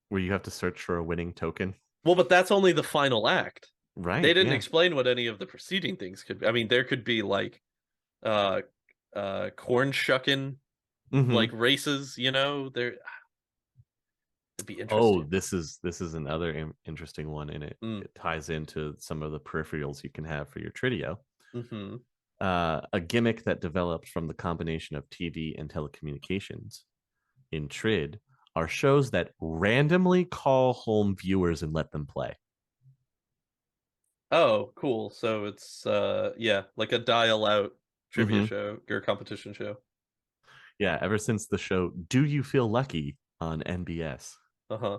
Where you have to search for a winning token. Well, but that's only the final act. They Right. didn't Yeah. explain what any of the preceding things could be. I mean, there could be like uh corn shucking Hmm. like races, there it'd be Oh, interesting. this is another interesting one in it. Mm, It ties into some of the peripherals you can have for your Tritio. hmm. A gimmick that developed from the combination of TV and telecommunications in Trid are shows that randomly call home viewers and let them play. Oh, cool. So it's yeah, like a dial out trivia Hmm. show or competition show. Yeah, ever since the show Do You Feel Lucky on NBS. Uh-huh.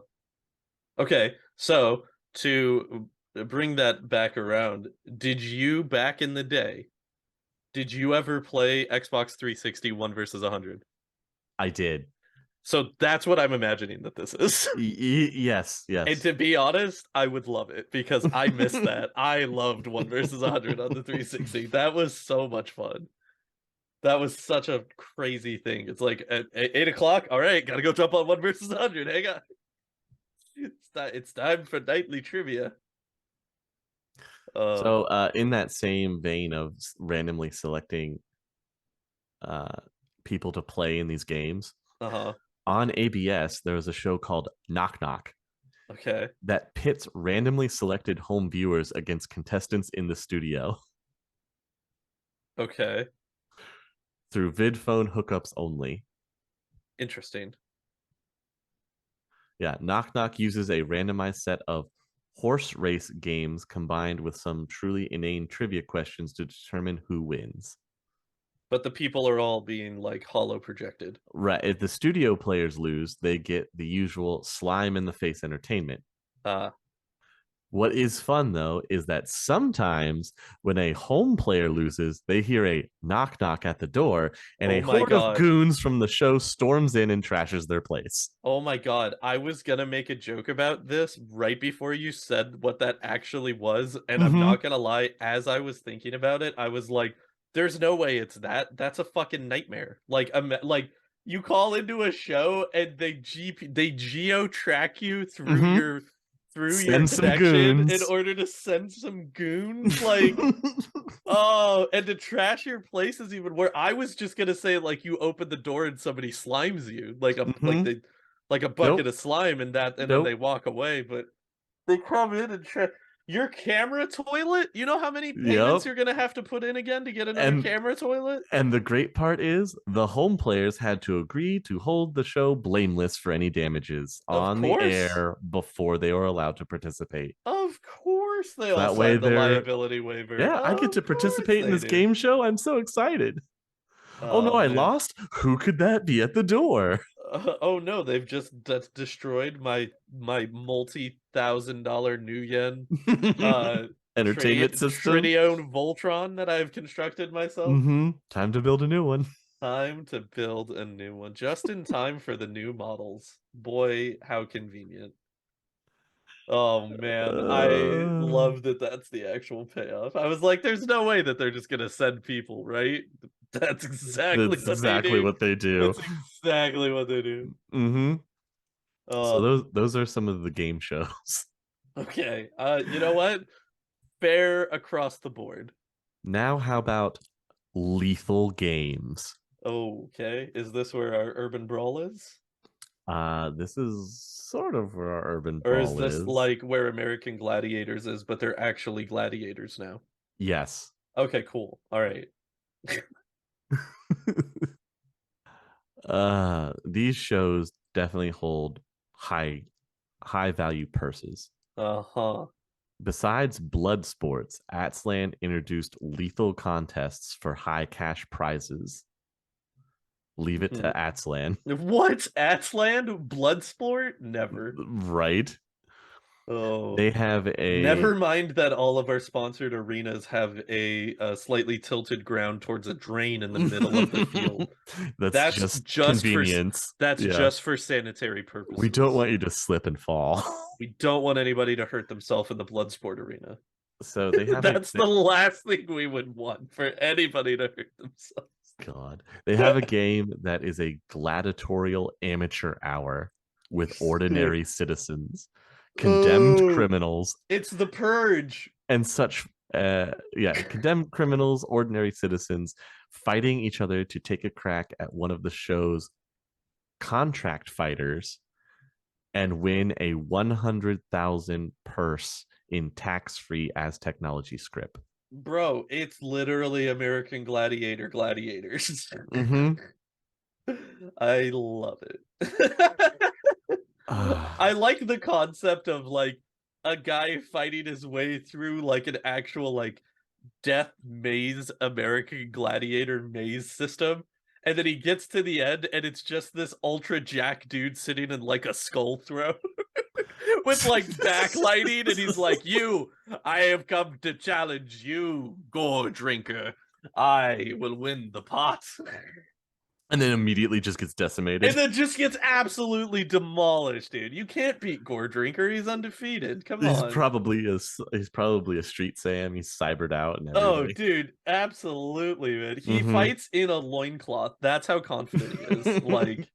Okay, so to bring that back around, did you back in the day, did you ever play Xbox 360 one versus 100? I did. So that's what I'm imagining that this is. Yes, And yes. to be honest, I would love it because I missed that. I loved one versus 100 on the 360. That was so much fun. That was such a crazy thing. It's like at 8 o'clock. All right, gotta go jump on one versus 100. Hang on. It's time for nightly trivia. Uh, So, in that same vein of randomly selecting uh, people to play in these games, uh-huh. on ABS, there was a show called Knock Knock. Okay. that pits randomly selected home viewers against contestants in the studio Okay. through vid phone hookups only. Interesting. Yeah, Knock Knock uses a randomized set of horse race games combined with some truly inane trivia questions to determine who wins. But the people are all being like hollow projected. Right. If the studio players lose, they get the usual slime in the face entertainment. Uh, What is fun though is that sometimes when a home player loses, they hear a knock knock at the door and a oh my horde of god. goons from the show storms in and trashes their place. Oh my god. I was gonna make a joke about this right before you said what that actually was, and I'm Mm-hmm. not gonna lie, as I was thinking about it, I was like, there's no way it's that. That's a fucking nightmare. Like you call into a show and they geo track you Mm-hmm. through your Send some connection in goons. order to send some goons. Like, oh, and to trash your place is even worse. I was just gonna say like you open the door and somebody slimes you, Mm-hmm. like a bucket Nope. of slime, and then they Nope. walk away. But they come in and your camera toilet. You know how many payments Yep. you're gonna have to put in again to get another And camera toilet? and the great part is the home players had to agree to hold the show blameless for any damages Of on the course, air before they were allowed to participate. of course, they So all that way signed the they're liability waiver. yeah, I get to Of course participate in they this do. game show. I'm so excited. Oh no, Oh I man. lost. Who could that be at the door? Oh no, they've just destroyed my multi-thousand-dollar new yen Entertainment system. Tritione Voltron that I've constructed myself. Time to build a new one. Time to build a new one just in time for the new models. Boy, how convenient. Oh man, I Uh, love that that's the actual payoff. I was like, there's no way that they're just gonna send people, right? That's exactly that's what they exactly do. what they do. That's exactly what they do. hmm So Oh, those are some of the game shows. okay. You know what? Fair across the board. Now, how about lethal games? Okay. Is this where our urban brawl is? This is sort of where our urban Or is brawl this is. like where American Gladiators is, but they're actually gladiators now? Yes. Okay, cool. All right. These shows definitely hold high value purses. Uh-huh. Besides blood sports, Atslan introduced lethal contests for high cash prizes. Leave it to Hmm. Atslan, What? Atsland? Bloodsport? Never. right? Oh. They have Never a mind that all of our sponsored arenas have a slightly tilted ground towards a drain in the middle of the field. that's That's just just for convenience. that's Yeah. just for sanitary We don't purposes. want you to slip and fall. We don't want anybody to hurt themselves in the blood sport arena. So they have a That's the last thing we would want for anybody to hurt themselves. God. They have a game that is a gladiatorial amateur hour with ordinary citizens, condemned Oh, criminals, it's the purge. and such. Yeah, condemned criminals, ordinary citizens fighting each other to take a crack at one of the show's contract fighters and win a 100,000 purse in tax-free as technology script. Bro, it's literally American Gladiator gladiators. Mm-hmm. I love it. I Ah, like the concept of like a guy fighting his way through like an actual like death maze American Gladiator maze system. And then he gets to the end and it's just this ultra jack dude sitting in like a skull throw with like backlighting and he's like, "You, I have come to challenge you, gore drinker. I will win the pot." and then immediately just gets And decimated. then just gets absolutely demolished, dude. You can't beat Gore Drinker. He's undefeated. Come He's on. probably a he's probably a street Sam. He's cybered out and Oh, everything. dude, absolutely, man. He Mm-hmm. fights in a loincloth. That's how confident he is. Like,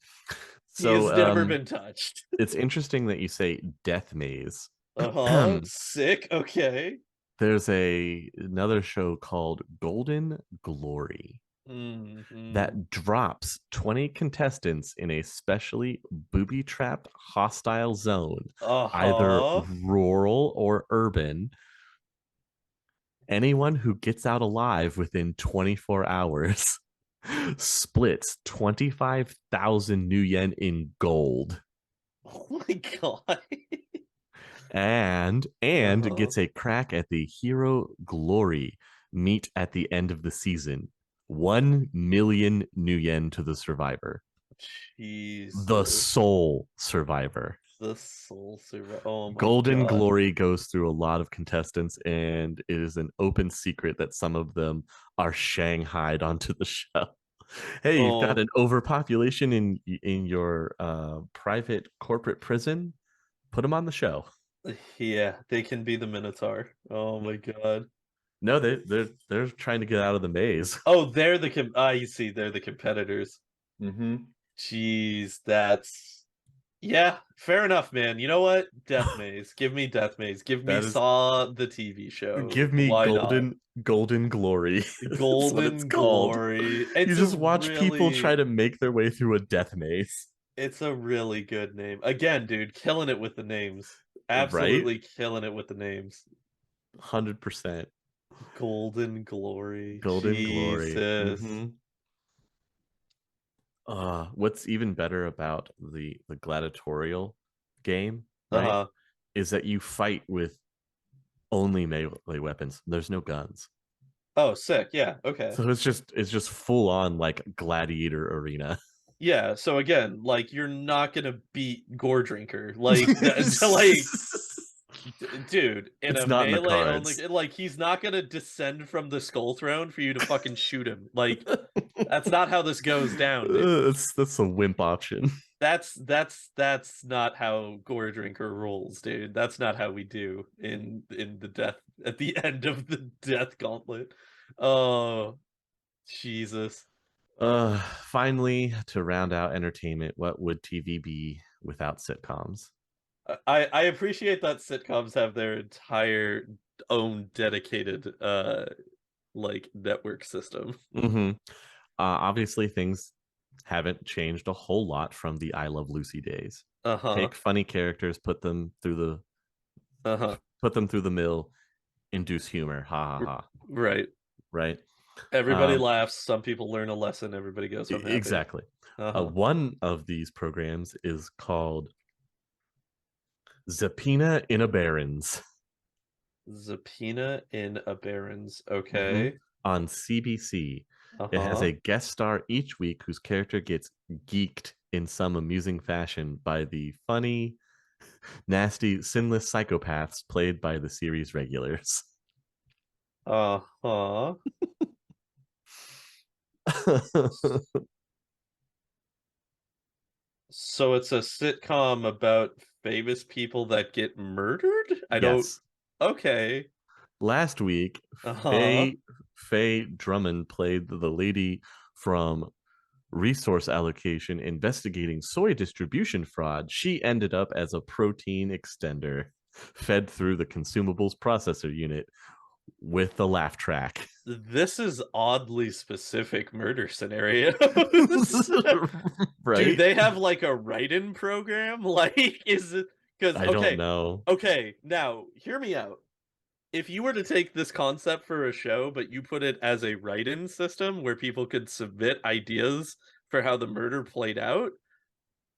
he So has never been touched. it's interesting that you say death maze. Uh-huh. Sick. Okay. There's another show called Golden Glory. Hmm. that drops 20 contestants in a specially booby trapped hostile zone, either Uh-huh. rural or urban. Anyone who gets out alive within 24 hours splits 25,000 new yen in gold Oh my god. and Uh-huh. gets a crack at the hero glory meet at the end of the season. 1 million new yen to the survivor, the Jesus. sole survivor. The soul survivor. Oh my Golden god. Glory goes through a lot of contestants, and it is an open secret that some of them are shanghaied onto the show. Hey, you've got Oh, an overpopulation in your private corporate prison. Put them on the show. yeah, they can be the Minotaur. Oh my god. No, they're trying to get out of the maze. Oh, they're the you see, they're the competitors. Mm-hmm. Jeez, that's yeah, fair enough, man. You know what? Death Maze. Give me Death Maze. Give me That is, Saw the TV show. give me Why not? golden glory. That's what it's Golden called. Glory. You just watch people try to make their way through a death maze, It's a really good name. Again, dude, killing it with the names. right? Absolutely killing it with the names. 100% Golden Glory. golden glory. Jesus. Mm-hmm. What's even better about the gladiatorial game, right, Uh-huh. is that you fight with only melee weapons. There's no guns, Oh, sick. Yeah. Okay. so it's just full on like gladiator arena. Yeah. So again, like you're not gonna beat Gore Drinker. Like that like dude, in It's a not in the melee only cards. like he's not gonna descend from the skull throne for you to fucking shoot him. Like that's not how this goes down, dude. That's a wimp option. That's not how Gore Drinker rolls, dude. That's not how we do in the death at the end of the death gauntlet. Oh, Jesus. Finally, to round out entertainment, what would TV be without sitcoms? I appreciate that sitcoms have their entire own dedicated like network system. Mm-hmm. Obviously, things haven't changed a whole lot from the I Love Lucy days. Uh-huh. Take funny characters, Uh-huh. put them through the mill, induce humor. Ha ha ha. Right. Right. Everybody Um, laughs, some people learn a lesson, everybody goes home happy. exactly. Uh-huh. One of these programs is called Zapina in a Barrens. Zapina in a Barrens. Mm-hmm. Okay. On CBC. It has Uh-huh. a guest star each week whose character gets geeked in some amusing fashion by the funny, nasty, sinless psychopaths played by the series regulars. Uh-huh. So it's a sitcom about famous people that get murdered? I don't Yes. okay. Last week, Uh-huh. Faye Drummond played the lady from Resource Allocation investigating soy distribution fraud. She ended up as a protein extender fed through the consumables processor unit with the laugh track. This is oddly specific murder scenarios. Do Right? they have like a write-in program? Like, is it because I don't know. okay, now hear me out. If you were to take this concept for a show, but you put it as a write-in system where people could submit ideas for how the murder played out,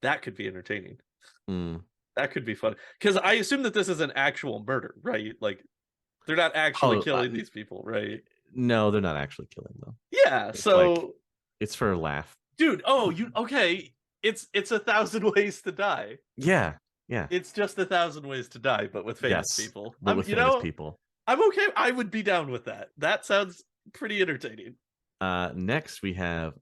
that could be entertaining. Mm. That could be fun. Because I assume that this is an actual murder, right? Like they're not actually Oh, killing these people, right? no, they're not actually killing them. Yeah, It's like so it's for a laugh. dude, oh you okay. It's a thousand ways to die. Yeah, yeah, It's just a thousand ways to die, but with famous yes, people. but with famous people. I'm okay. I would be down with that. That sounds pretty entertaining. Next, we have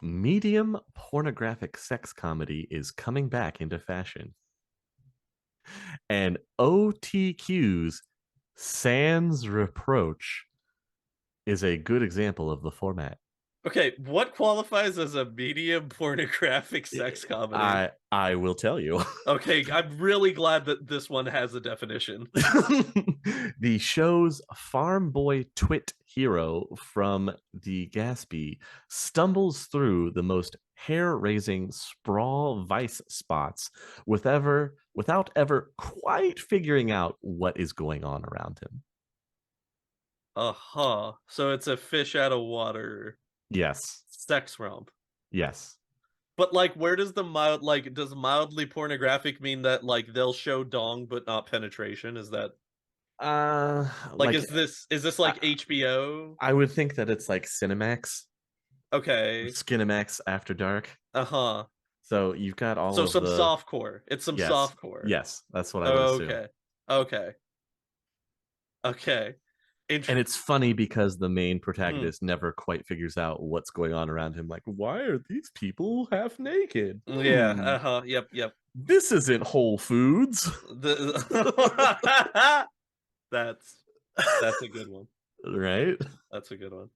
medium pornographic sex comedy is coming back into fashion, and OTQ's Sans Reproach is a good example of the format. Okay, what qualifies as a medium pornographic sex comedy? I will tell you. Okay, I'm really glad that this one has a definition. The show's farm boy twit hero from the Gatsby stumbles through the most hair-raising sprawl vice spots without ever quite figuring out what is going on around him. Uh-huh. So it's a fish out of water Yes. sex romp. Yes. But like where does the does mildly pornographic mean that like they'll show dong but not penetration? Is that Uh like like is this I, like HBO? I would think that it's like Cinemax, Okay. Skinemax After Dark. Uh-huh. So you've got all So of some the softcore. It's some yes. softcore. Yes, that's what I would assume. Okay. Okay. Okay. And Int- it's funny because the main hmm. protagonist never quite figures out what's going on around him. Like, why are these people half naked? Yeah, uh-huh. Yep, yep. This isn't Whole Foods. The that's that's a good one. Right? That's a good one.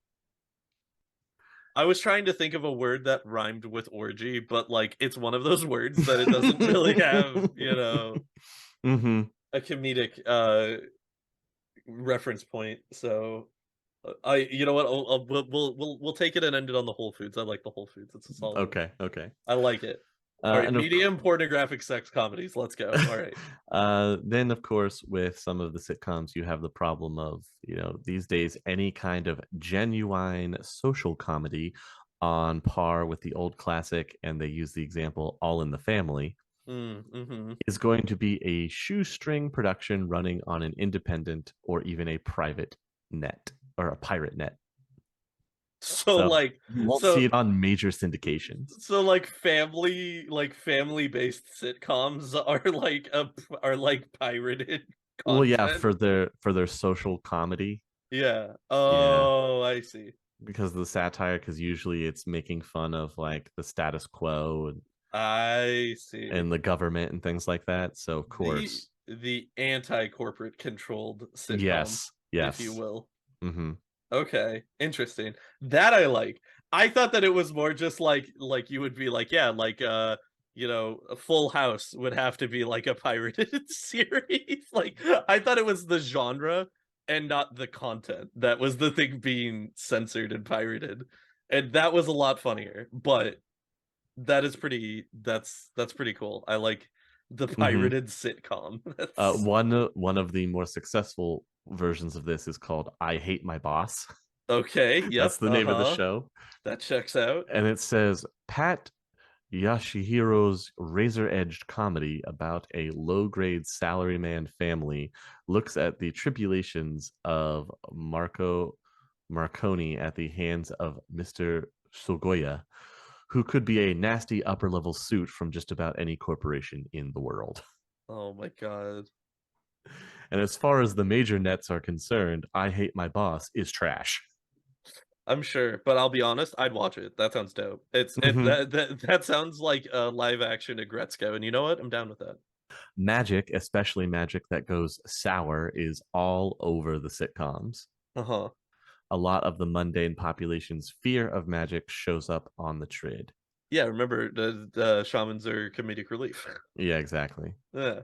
I was trying to think of a word that rhymed with orgy, but like it's one of those words that it doesn't really have, hmm a comedic reference point. So I you know what? We'll take it and end it on the Whole Foods. I like the Whole Foods. It's a solid one. Okay, okay. I like it. All right, And of medium pornographic sex comedies. Let's go. All right. then, of course, with some of the sitcoms, you have the problem of, these days, any kind of genuine social comedy on par with the old classic, and they use the example All in the Family, Mm-hmm. is going to be a shoestring production running on an independent or even a private net or a pirate net. So So like you won't see so it on major syndications. so like family based sitcoms are like pirated Well, yeah, content. for their social comedy. Yeah. Yeah, Oh, I see. because of the satire, because usually it's making fun of like the status quo I see. and the government and things like that. So of The course, the anti-corporate controlled sitcom, yes, if you yes. will. hmm Okay, interesting. That I like. I thought that it was more just like you would be like, yeah, like a Full House would have to be like a pirated series. Like I thought it was the genre and not the content that was the thing being censored and pirated. And that was a lot funnier. But that's pretty cool. I like the hmm pirated sitcom. That's one of the more successful versions of this is called "I Hate My Boss." okay. That's Yep. the name of the Uh-huh. show, That checks out. and it says Pat Yashihiro's razor-edged comedy about a low-grade salaryman family looks at the tribulations of Marconi at the hands of Mr. Sogoya, who could be a nasty upper-level suit from just about any corporation in the world. Oh my god. And as far as the major nets are concerned, I Hate My Boss is trash. I'm sure, but I'll be honest, I'd watch it. That sounds dope. Mhm. That sounds like a live action Agretzko, and you know what? I'm down with that. Magic, especially magic that goes sour, is all over the sitcoms. Uh-huh. A lot of the mundane population's fear of magic shows up on the trid. Yeah, remember the shamans are comedic relief. Yeah, exactly. Yeah.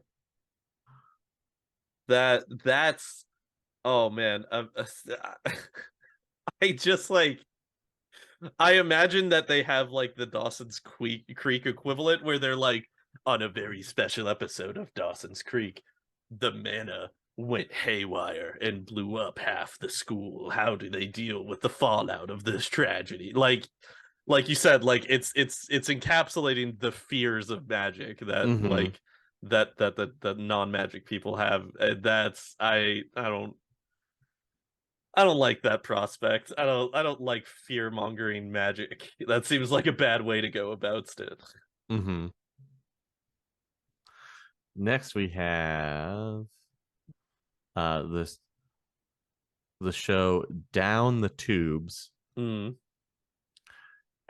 That's oh man. I just like I imagine that they have like the Creek equivalent where they're like, on a very special episode of Dawson's Creek, the mana went haywire and blew up half the school. How do they deal with the fallout of this tragedy? Like you said, like it's encapsulating the fears of magic that hmm that non-magic people have. And that's I don't like that prospect. I don't like fear mongering magic. That seems like a bad way to go about it. hmm Next, we have this the show Down the Tubes, Mm,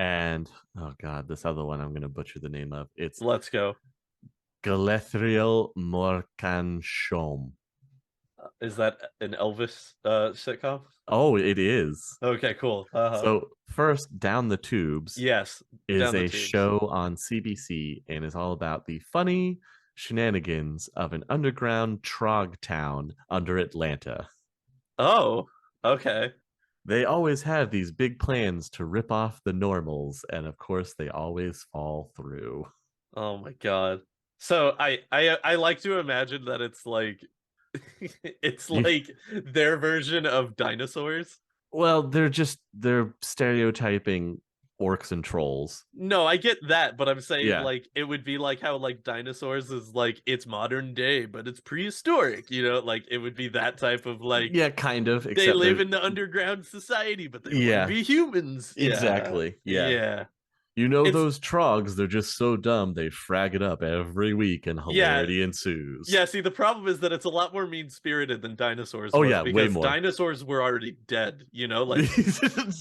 and oh god, this other one I'm gonna butcher the name of. It's let's go. Galethriel Morcanshom. Is that an Elvis sitcom? Oh, it is. Okay, cool. So first, Down the Tubes Yes, is down the a tubes. show on CBC and is all about the funny shenanigans of an underground trog town under Atlanta. Oh, okay. They always have these big plans to rip off the normals, and of course, they always fall through. Oh my God. So I like to imagine that it's like it's You, like their version of dinosaurs. well, they're stereotyping orcs and trolls. No, I get that, but I'm saying Yeah, like it would be like how like dinosaurs is like it's modern day, but it's prehistoric, you know, like it would be that type of like yeah, kind of. they Except live they're in the underground society, but they want to yeah, be humans. Yeah. exactly. Yeah, Yeah. you know It's those trogs? They're just so dumb they frag it up every week, and yeah, hilarity ensues. yeah, see, the problem is that it's a lot more mean-spirited than dinosaurs Oh was yeah, way because more. dinosaurs were already dead, you know, like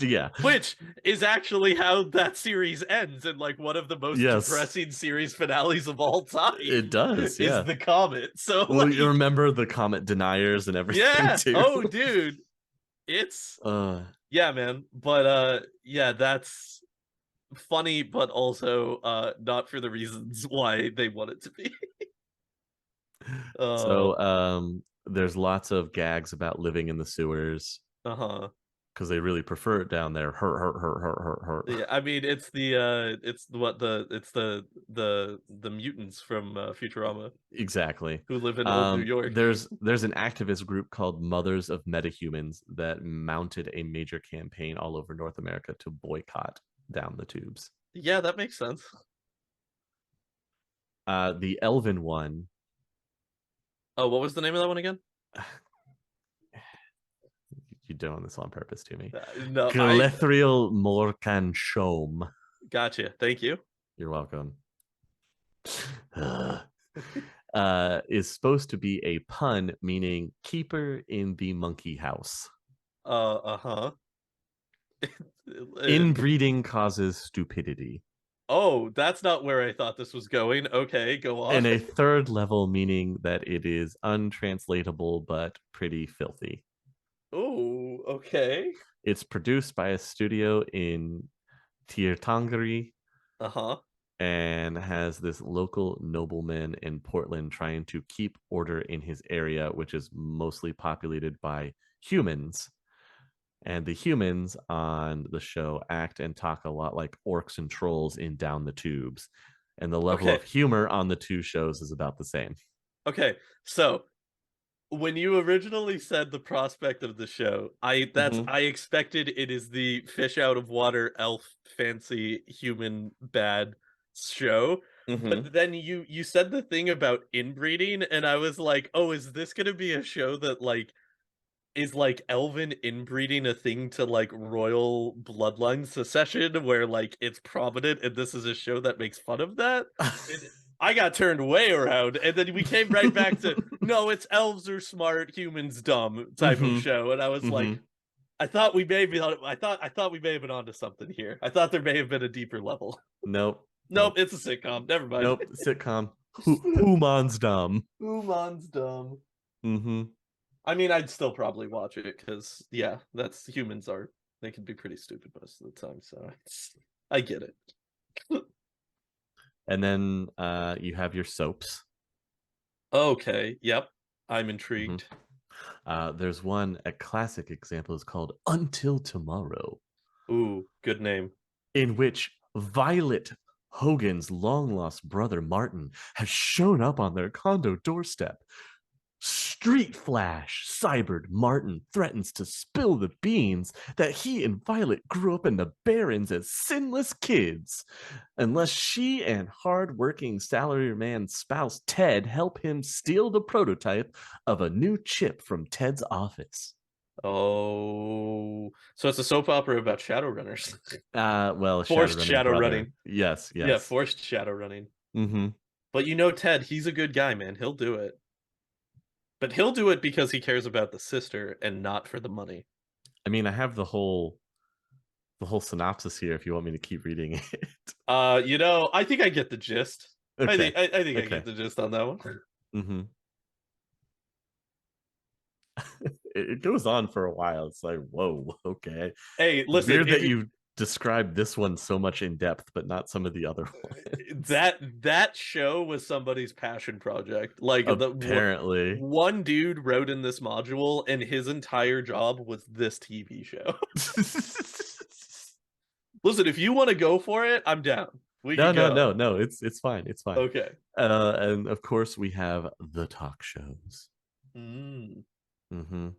Yeah, which is actually how that series ends in like one of the most yes, depressing series finales of all time it does. is Yeah. the comet. So Well, you like remember the comet deniers and everything yeah, too. oh dude, it's uh, yeah, man. But yeah, that's funny but also not for the reasons why they want it to be. so Oh, there's lots of gags about living in the sewers uh-huh. because they really prefer it down there. Hurt, hurt, hurt, hurt, hurt, Yeah, hurt. I mean it's what it's the mutants from Futurama Exactly. who live in old New York. There's an activist group called Mothers of Metahumans that mounted a major campaign all over North America to boycott Down the Tubes. Yeah, that makes sense. The Elven one, Oh, what was the name of that one again? you're doing this on purpose to me. No, I Glethriel Morkan Shom. gotcha. Thank you. You're welcome. Is supposed to be a pun meaning keeper in the monkey house. Uh-huh. And Inbreeding causes stupidity. oh, that's not where I thought this was going. Okay, go on. And a third level meaning that it is untranslatable but pretty filthy. Oh, okay. It's produced by a studio in Tirtangri Uh-huh. and has this local nobleman in Portland trying to keep order in his area, which is mostly populated by humans. And the humans on the show act and talk a lot like orcs and trolls in Down the Tubes. And the level Okay. of humor on the two shows is about the same. Okay. So, when you originally said the prospect of the show, Mm-hmm. I expected it is the fish out of water elf fancy human bad show. Mm-hmm. But then you said the thing about inbreeding and I was like, "Oh, is this going to be a show that like is like elven inbreeding a thing to like royal bloodline secession where like it's prominent and this is a show that makes fun of that?" And I got turned way around and then we came right back to no, it's elves are smart, humans dumb type of Mm-hmm. show. And I was Mm-hmm. like, I thought we may have been onto something here. I thought there may have been a deeper level. Nope. Nope, Nope. it's a sitcom. Never mind. Nope. Sitcom. Human's dumb. Human's dumb. Mm-hmm. I mean, I'd still probably watch it because, yeah, that's humans are. They can be pretty stupid most of the time. So I get it. And then you have your soaps. Okay. Yep. I'm Mm-hmm. intrigued. There's one, a classic example is called Until Tomorrow, Ooh, good name. in which Violet Hogan's long lost brother Martin has shown up on their condo doorstep. Street Flash, cybered Martin threatens to spill the beans that he and Violet grew up in the Barrens as sinless kids, unless she and hard-working salaryman spouse Ted help him steal the prototype of a new chip from Ted's office. Oh, so it's a soap opera about Shadowrunners. Well, Forced Shadowrunning shadow brother. running. Yes, Yeah, yes. forced shadow running. Mm-hmm. But you know Ted, he's a good guy, man. He'll do it. But he'll do it because he cares about the sister and not for the money. I mean, I have the whole synopsis here if you want me to keep reading it. I think I get the gist. I Okay. think I think I Okay. get the gist on that one. Mm-hmm. It goes on for a while. It's like, whoa, okay. Hey, listen, Weird if that you you described this one so much in depth, but not some of the other ones. that show was somebody's passion project. Like Apparently. one dude wrote in this module, and his entire job was this TV show. Listen, if you want to go for it, I'm down. We No, could no, no, go. no. It's fine. It's fine. Okay. And of course, we have the talk shows. Mm. Hmm.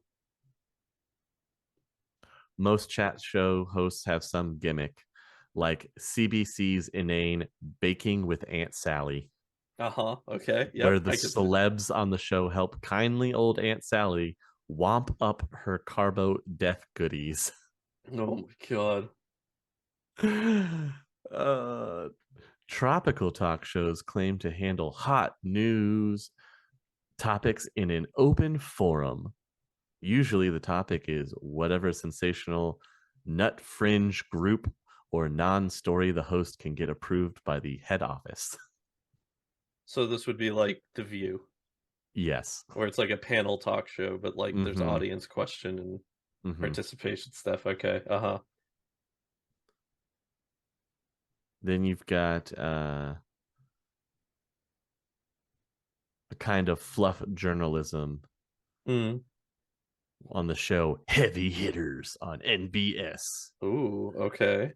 Most chat show hosts have some gimmick, like CBC's inane Baking with Aunt Sally, Uh-huh. Okay. where Yep. the I could see. celebs on the show help kindly old Aunt Sally womp up her carbo death goodies. Oh my god. uh, Tropical talk shows claim to handle hot news topics in an open forum. Usually, the topic is whatever sensational nut fringe group or non story the host can get approved by the head office. So this would be like The View, Yes. where it's like a panel talk show, but like there's Hmm. audience question and Hmm. participation stuff. Okay. Uh-huh. Then you've got a kind of fluff journalism Mm. on the show Heavy Hitters on NBS. Ooh, okay.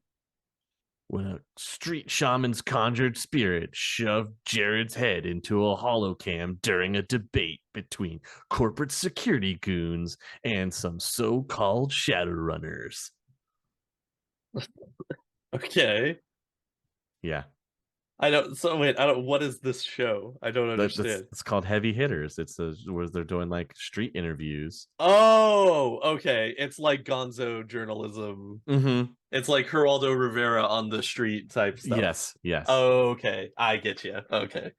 When a street shaman's conjured spirit shoved Jared's head into a holocam during a debate between corporate security goons and some so-called Shadowrunners. Okay. Yeah, I don't so wait, I don't what is this show? I don't that's understand. it's called Heavy Hitters. It's where they're doing like street interviews. Oh, okay. It's like Gonzo journalism. Mm-hmm. It's like Geraldo Rivera on the street type stuff. Yes, yes. Okay, I get you. Okay.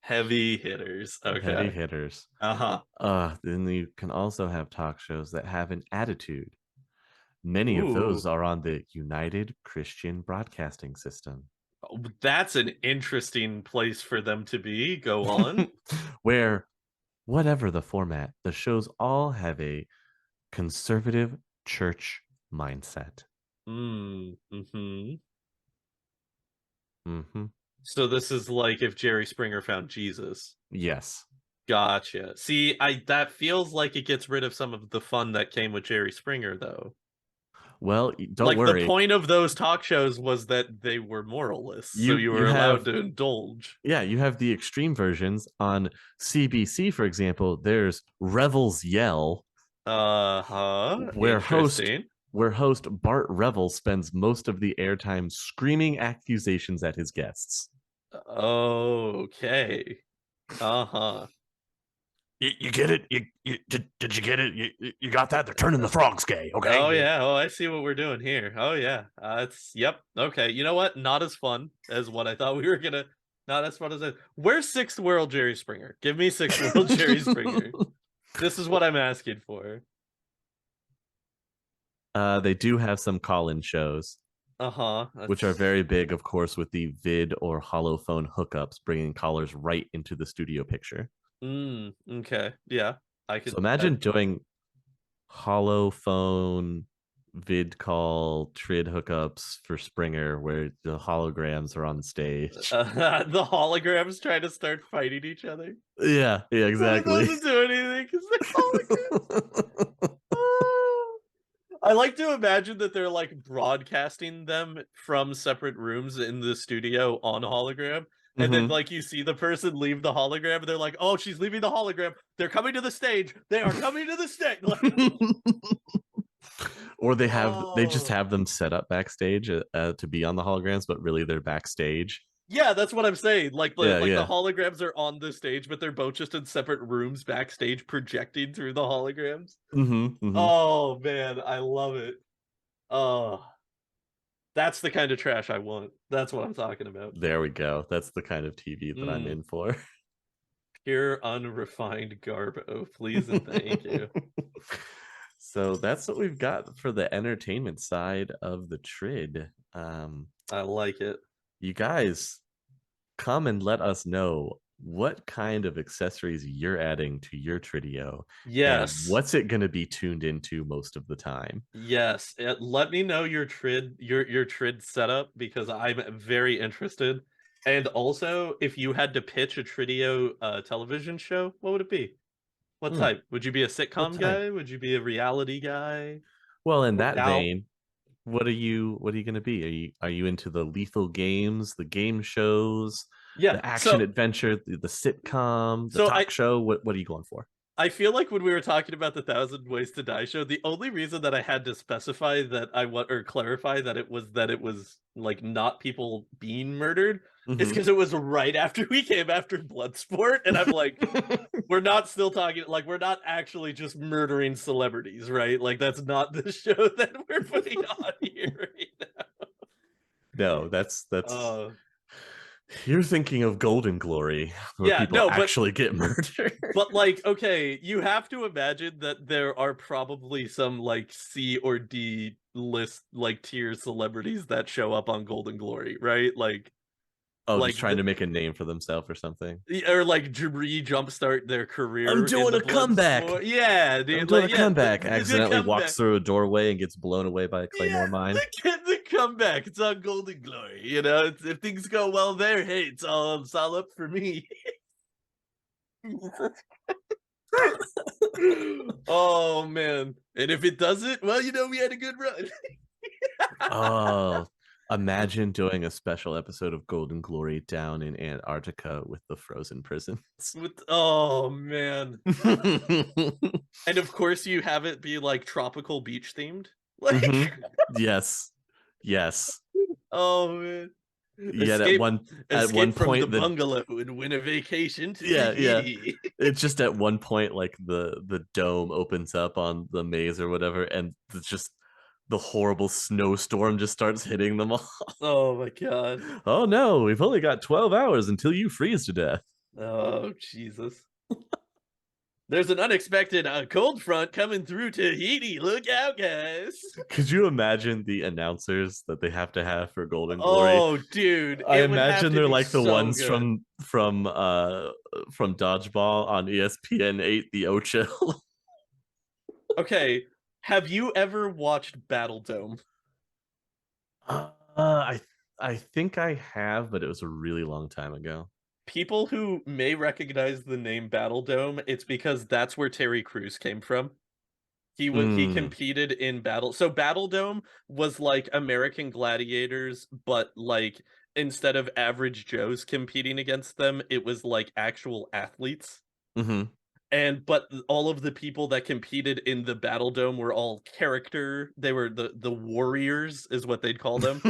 Heavy hitters. Heavy Okay. hitters. Uh-huh. Then you can also have talk shows that have an attitude. Many of those Ooh. are on the United Christian Broadcasting System, That's an interesting place for them to be. Go on. where, whatever the format, the shows all have a conservative church mindset. Mm-hmm. Hmm. So this is like if Jerry Springer found Jesus. Yes. Gotcha. See, I that feels like it gets rid of some of the fun that came with Jerry Springer, though. Well, don't Like the worry. point of those talk shows was that they were moralists, so you You were allowed have to indulge. Yeah, you have the extreme versions on CBC, for example. There's Revel's Yell, Uh-huh. where host Interesting. where host Bart Revel spends most of the airtime screaming accusations at his guests. Okay. Uh-huh. You get it? Did you get it? You got that? They're turning the frogs gay, Oh okay? yeah. Oh, I see what we're doing here. Oh yeah. It's yep. Okay. You know what? Not as fun as what I thought we were gonna. Not as fun as I. Where's Sixth World Jerry Springer? Give me Sixth World Jerry Springer. This is what I'm asking for. They do have some call-in shows, Uh-huh. which are That's very big, of course, with the vid or holophone hookups, bringing callers right into the studio picture. okay. Yeah. I So could imagine doing holophone vid call trid hookups for Springer where the holograms are on stage. the holograms trying to start fighting each other. Yeah, But it exactly. doesn't do anything because they're holograms. I like to imagine that they're like broadcasting them from separate rooms in the studio on hologram. And then Hmm. like you see the person leave the hologram and they're like, oh, she's leaving the hologram. They're coming to the stage. They are coming to the stage. Like, Or they just oh. have them set up backstage to be on the holograms, but really they're backstage. Yeah, that's what I'm saying. Yeah, Like the yeah. holograms are on the stage, but they're both just in separate rooms backstage projecting through the holograms. Hmm. Oh man, I love it. Oh, that's the kind of trash I want. That's what I'm talking about. There we go. That's the kind of TV that I'm Mm, in for. pure unrefined garbo, please and thank you. So that's what we've got for the entertainment side of the trid. I like it. You guys come and let us know what kind of accessories you're adding to your Tritio and Yes. what's it going to be tuned into most of the time. Yes. Let me know your trid setup because I'm very interested. And also, if you had to pitch a Tridio television show, what would it be? What Hmm, type? Would you be a what sitcom type? guy? Would you be a reality guy? Well, in that Workout? vein, what are you going to be? Are you into the lethal games, the game shows, Yeah. the action So adventure, the sitcom, the so talk I show? What are you going for? I feel like when we were talking about the Thousand Ways to Die show, the only reason that I had to specify that I want or clarify that it was like not people being murdered is Hmm. because it was right after we came after Bloodsport, and I'm like, we're not still talking like we're not actually just murdering celebrities, right? Like that's not the show that we're putting on here right No, that's now. you're thinking of Golden Glory, where Yeah, people no, actually get murdered. but like, okay, you have to imagine that there are probably some like C or D list like tier celebrities that show up on Golden Glory, right? Oh, just Like trying the to make a name for themselves or something. or like jumpstart their I'm career in doing the a blood comeback. sport. Yeah, I'm dude. doing Like, a yeah, comeback. the Accidentally walks comeback. through a doorway and gets blown away by a Yeah, claymore mine. the comeback. It's on Golden Glory. You know, if things go well there, hey, it's all up for me. Oh man. And if it doesn't, well, you know, we had a good run. Oh, imagine doing a special episode of Golden Glory down in Antarctica with the frozen prisons. Oh man. And of course you have it be like tropical beach themed. Hmm. Like Yes, yes. oh man. Yet at Escape one escape from the point the bungalow and win a vacation to yeah, Tahiti. it's just at one point like the dome opens up on the maze or whatever, and it's just the horrible snowstorm just starts hitting them all. Oh my god. Oh no, we've only got 12 hours until you freeze to death. Oh Jesus. There's an unexpected cold front coming through Tahiti. Look out, guys. Could you imagine the announcers that they have to have for Golden Glory? Oh, dude, I it would have imagine to they're be like the so ones good. from Dodgeball on ESPN 8, the Ocho. Okay, have you ever watched Battle Dome? I think I have, but it was a really long time ago. People who may recognize the name Battle Dome, it's because that's where Terry Crews came from. He Mm, competed in Battle. So Battle Dome was like American Gladiators, but like instead of average Joes competing against them, it was like actual athletes. hmm. And but all of the people that competed in the Battle Dome were all character. They were the warriors is what they'd call them.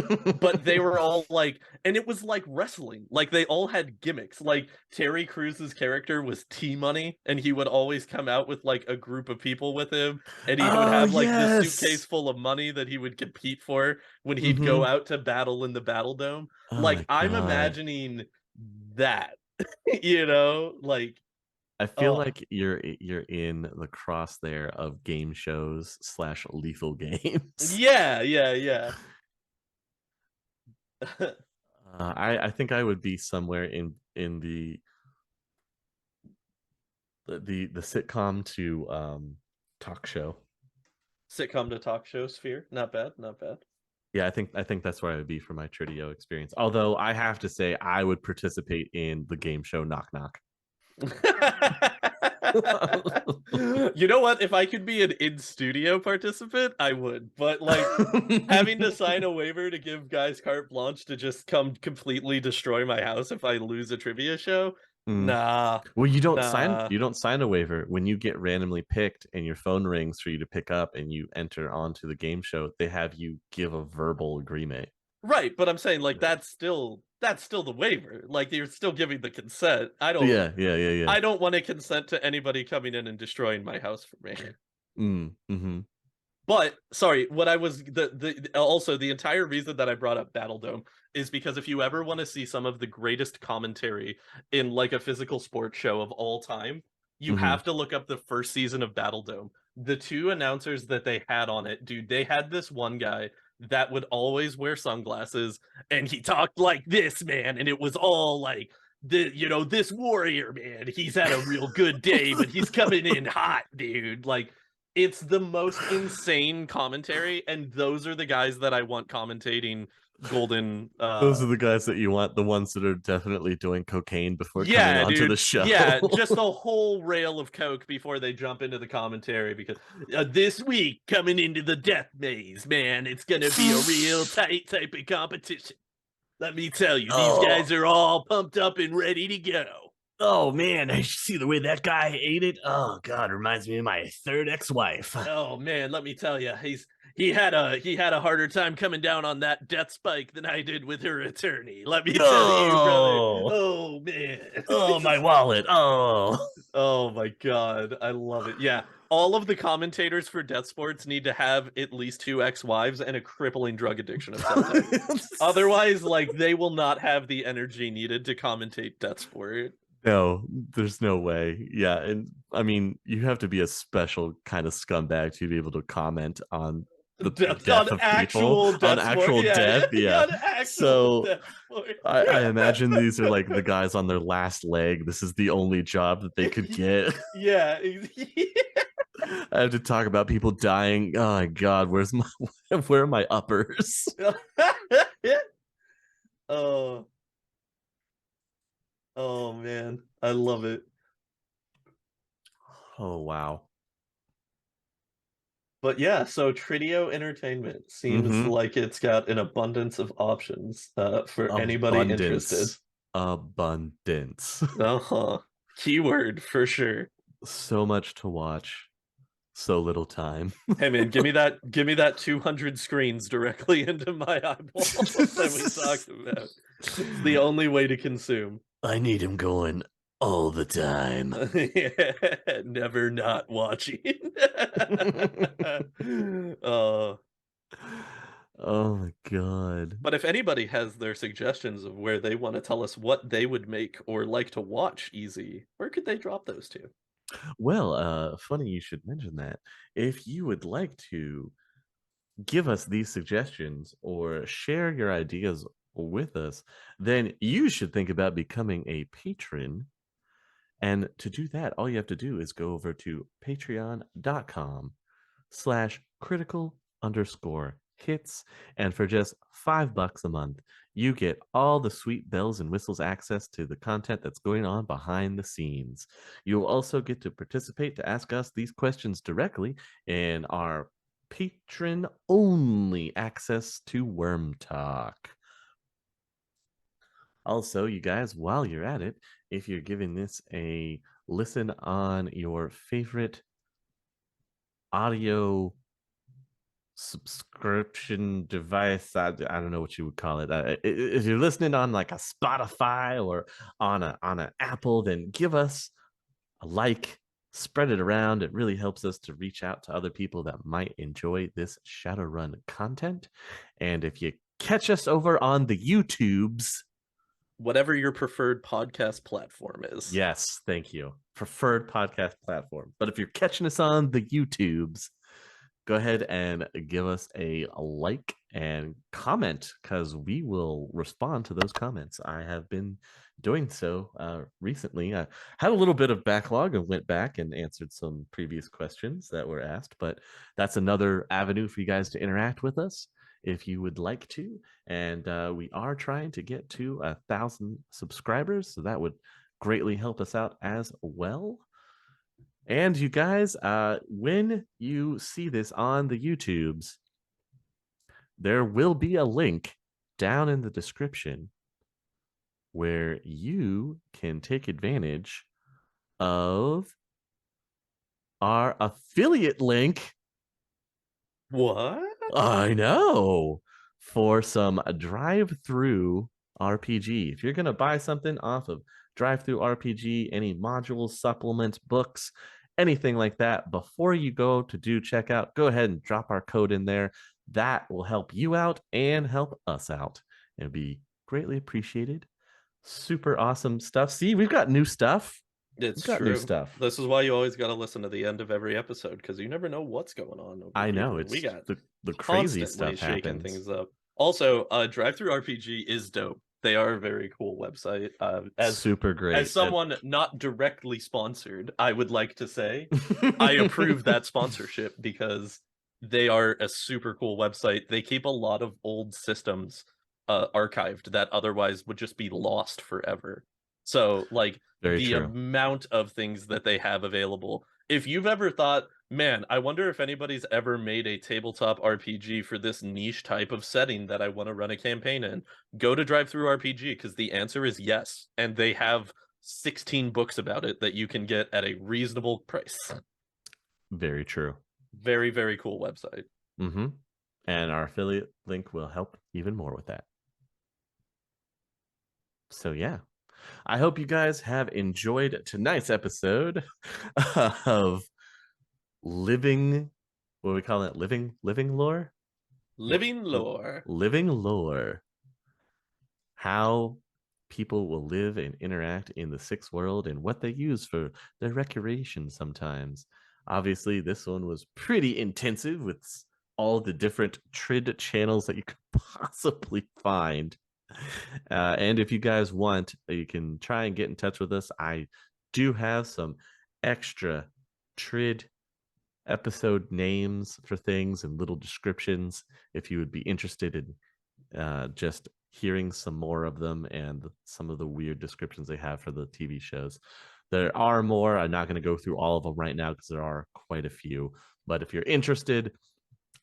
But they were all like, and it was like wrestling. Like they all had gimmicks. Like Terry Crews's character was T Money, and he would always come out with like a group of people with him, and he would Oh have like this suitcase yes. full of money that he would compete for when he'd go Hmm. out to battle in the Battle Dome. Oh Like my I'm god. imagining that, you know, like I feel oh like you're in the cross there of game shows slash lethal games. yeah, yeah, yeah. I think I would be somewhere in the sitcom to talk show. Sitcom to talk show sphere. Not bad, not bad. Yeah, I think that's where I would be for my Tridio experience. Although I have to say I would participate in the game show Knock Knock. You know what? If I could be an in studio participant, I would. But like having to sign a waiver to give guys carte blanche to just come completely destroy my house if I lose a trivia show, Mm. nah, Well, you don't sign nah. you don't sign a waiver when you get randomly picked and your phone rings for you to pick up and you enter onto the game show. They have you give a verbal agreement. Right, but I'm saying like that's still the waiver. Like you're still giving the consent. Yeah, yeah, yeah, yeah. I don't want to consent to anybody coming in and destroying my house for me. Mm, mm-hmm. But sorry, what I was the also the entire reason that I brought up Battle Dome is because if you ever want to see some of the greatest commentary in like a physical sports show of all time, you Mm-hmm. have to look up the first season of Battle Dome. The two announcers that they had on it, dude, they had this one guy that would always wear sunglasses and he talked like this, man, and it was all like this warrior, man, he's had a real good day, but he's coming in hot, dude. Like, it's the most insane commentary, and those are the guys that I want commentating golden. Those are the guys that you want, the ones that are definitely doing cocaine before coming Yeah, onto the dude. show. Yeah, just a whole rail of coke before they jump into the commentary, because this week coming into the death maze, man, it's gonna be a real tight type of competition. Let me tell you, these Oh, guys are all pumped up and ready to go. oh man, I see the way that guy ate it. Oh god, reminds me of my third ex-wife. Oh man, let me tell you, he had a harder time coming down on that death spike than I did with her attorney. Let me tell you, brother. Oh, Oh man. oh my wallet. Oh. Oh my god, I love it. Yeah, all of the commentators for death sports need to have at least two ex-wives and a crippling drug addiction of some type. Otherwise, like, they will not have the energy needed to commentate death sport. No, there's no way. Yeah, and I mean, you have to be a special kind of scumbag to be able to comment on the Death death on of people, actual on death sport. actual Yeah, death. Yeah. on actual So death sport. I imagine these are like the guys on their last leg. This is the only job that they could get. Yeah. I have to talk about people dying. Oh my god, where are my uppers? Oh, oh man, I love it. Oh wow. But yeah, so Tridio Entertainment seems Mm-hmm. like it's got an abundance of options for anybody interested. Abundance. Abundance. Uh-huh. Keyword for sure. So much to watch, so little time. Hey man, give me that 200 screens directly into my eyeballs that we talked about. It's the only way to consume. I need him going all the time. Yeah, never not watching. uh, Oh my god. but if anybody has their suggestions of where they want to tell us what they would make or like to watch easy, where could they drop those to? Well, funny you should mention that. If you would like to give us these suggestions or share your ideas with us, then you should think about becoming a patron. And to do that, all you have to do is go over to patreon.com/critical_hits. And for just $5 a month, you get all the sweet bells and whistles access to the content that's going on behind the scenes. You'll also get to participate to ask us these questions directly in our patron only access to Worm Talk. Also, you guys, while you're at it, if you're giving this a listen on your favorite audio subscription device, I don't know what you would call it. If you're listening on like a Spotify or on an Apple, then give us a like, spread it around. It really helps us to reach out to other people that might enjoy this Shadowrun content. And if you catch us over on the YouTubes, Whatever your preferred podcast platform is. yes, thank you. Preferred podcast platform. But if you're catching us on the YouTubes, go ahead and give us a like and comment because we will respond to those comments. I have been doing so recently. I had a little bit of backlog and went back and answered some previous questions that were asked, but that's another avenue for you guys to interact with us if you would like to. And we are trying to get to 1,000 subscribers, so that would greatly help us out as well. And you guys, when you see this on the YouTubes, there will be a link down in the description where you can take advantage of our affiliate link. What? I know. For some drive-through RPG. If you're going to buy something off of drive-through RPG, any modules, supplements, books, anything like that, before you go to do checkout, go ahead and drop our code in there. That will help you out and help us out. It'd be greatly appreciated. Super awesome stuff. See, we've got new stuff. It's We've got new true. stuff. This is why you always got to listen to the end of every episode, because you never know what's going on over I know here. We it's got the crazy constantly stuff shaking happens. things up. Also, drive-through RPG is dope. They are a very cool website. Super As great. someone not directly sponsored, I would like to say I approve that sponsorship because they are a super cool website. They keep a lot of old systems archived that otherwise would just be lost forever. So, like, Very the true. amount of things that they have available. If you've ever thought, man, I wonder if anybody's ever made a tabletop RPG for this niche type of setting that I want to run a campaign in, go to Drive Through RPG because the answer is yes. And they have 16 books about it that you can get at a reasonable price. Very true. Very, very cool website. Mm-hmm. And our affiliate link will help even more with that. So yeah, I hope you guys have enjoyed tonight's episode of living. What do we call it? Living lore. Living lore. Living lore. How people will live and interact in the sixth world and what they use for their recreation sometimes. Obviously, this one was pretty intensive with all the different trid channels that you could possibly find. And if you guys want, you can try and get in touch with us. I do have some extra trid episode names for things and little descriptions if you would be interested in just hearing some more of them and some of the weird descriptions they have for the TV shows. There are more. I'm not going to go through all of them right now because there are quite a few. But if you're interested,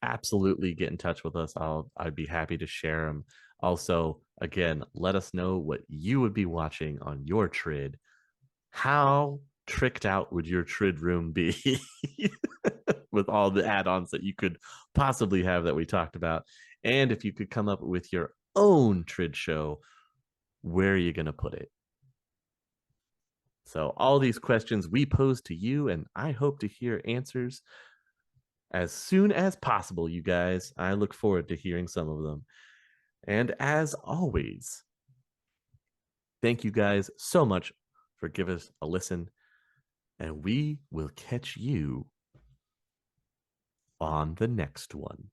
absolutely get in touch with us. I'd be happy to share them. Also, again, let us know what you would be watching on your trid. How tricked out would your trid room be with all the add-ons that you could possibly have that we talked about? And if you could come up with your own trid show, where are you going to put it? So all these questions we pose to you, and I hope to hear answers as soon as possible, you guys. I look forward to hearing some of them. And as always, thank you guys so much for giving us a listen. And we will catch you on the next one.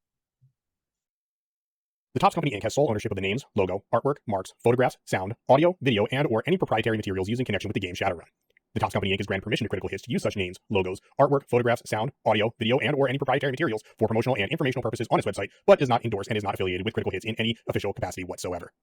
The Topps Company Inc. has sole ownership of the names, logo, artwork, marks, photographs, sound, audio, video, and/or any proprietary materials used in connection with the game Shadowrun. The Topps Company Inc. has granted permission to Critical Hits to use such names, logos, artwork, photographs, sound, audio, video, and/or any proprietary materials for promotional and informational purposes on its website, but does not endorse and is not affiliated with Critical Hits in any official capacity whatsoever.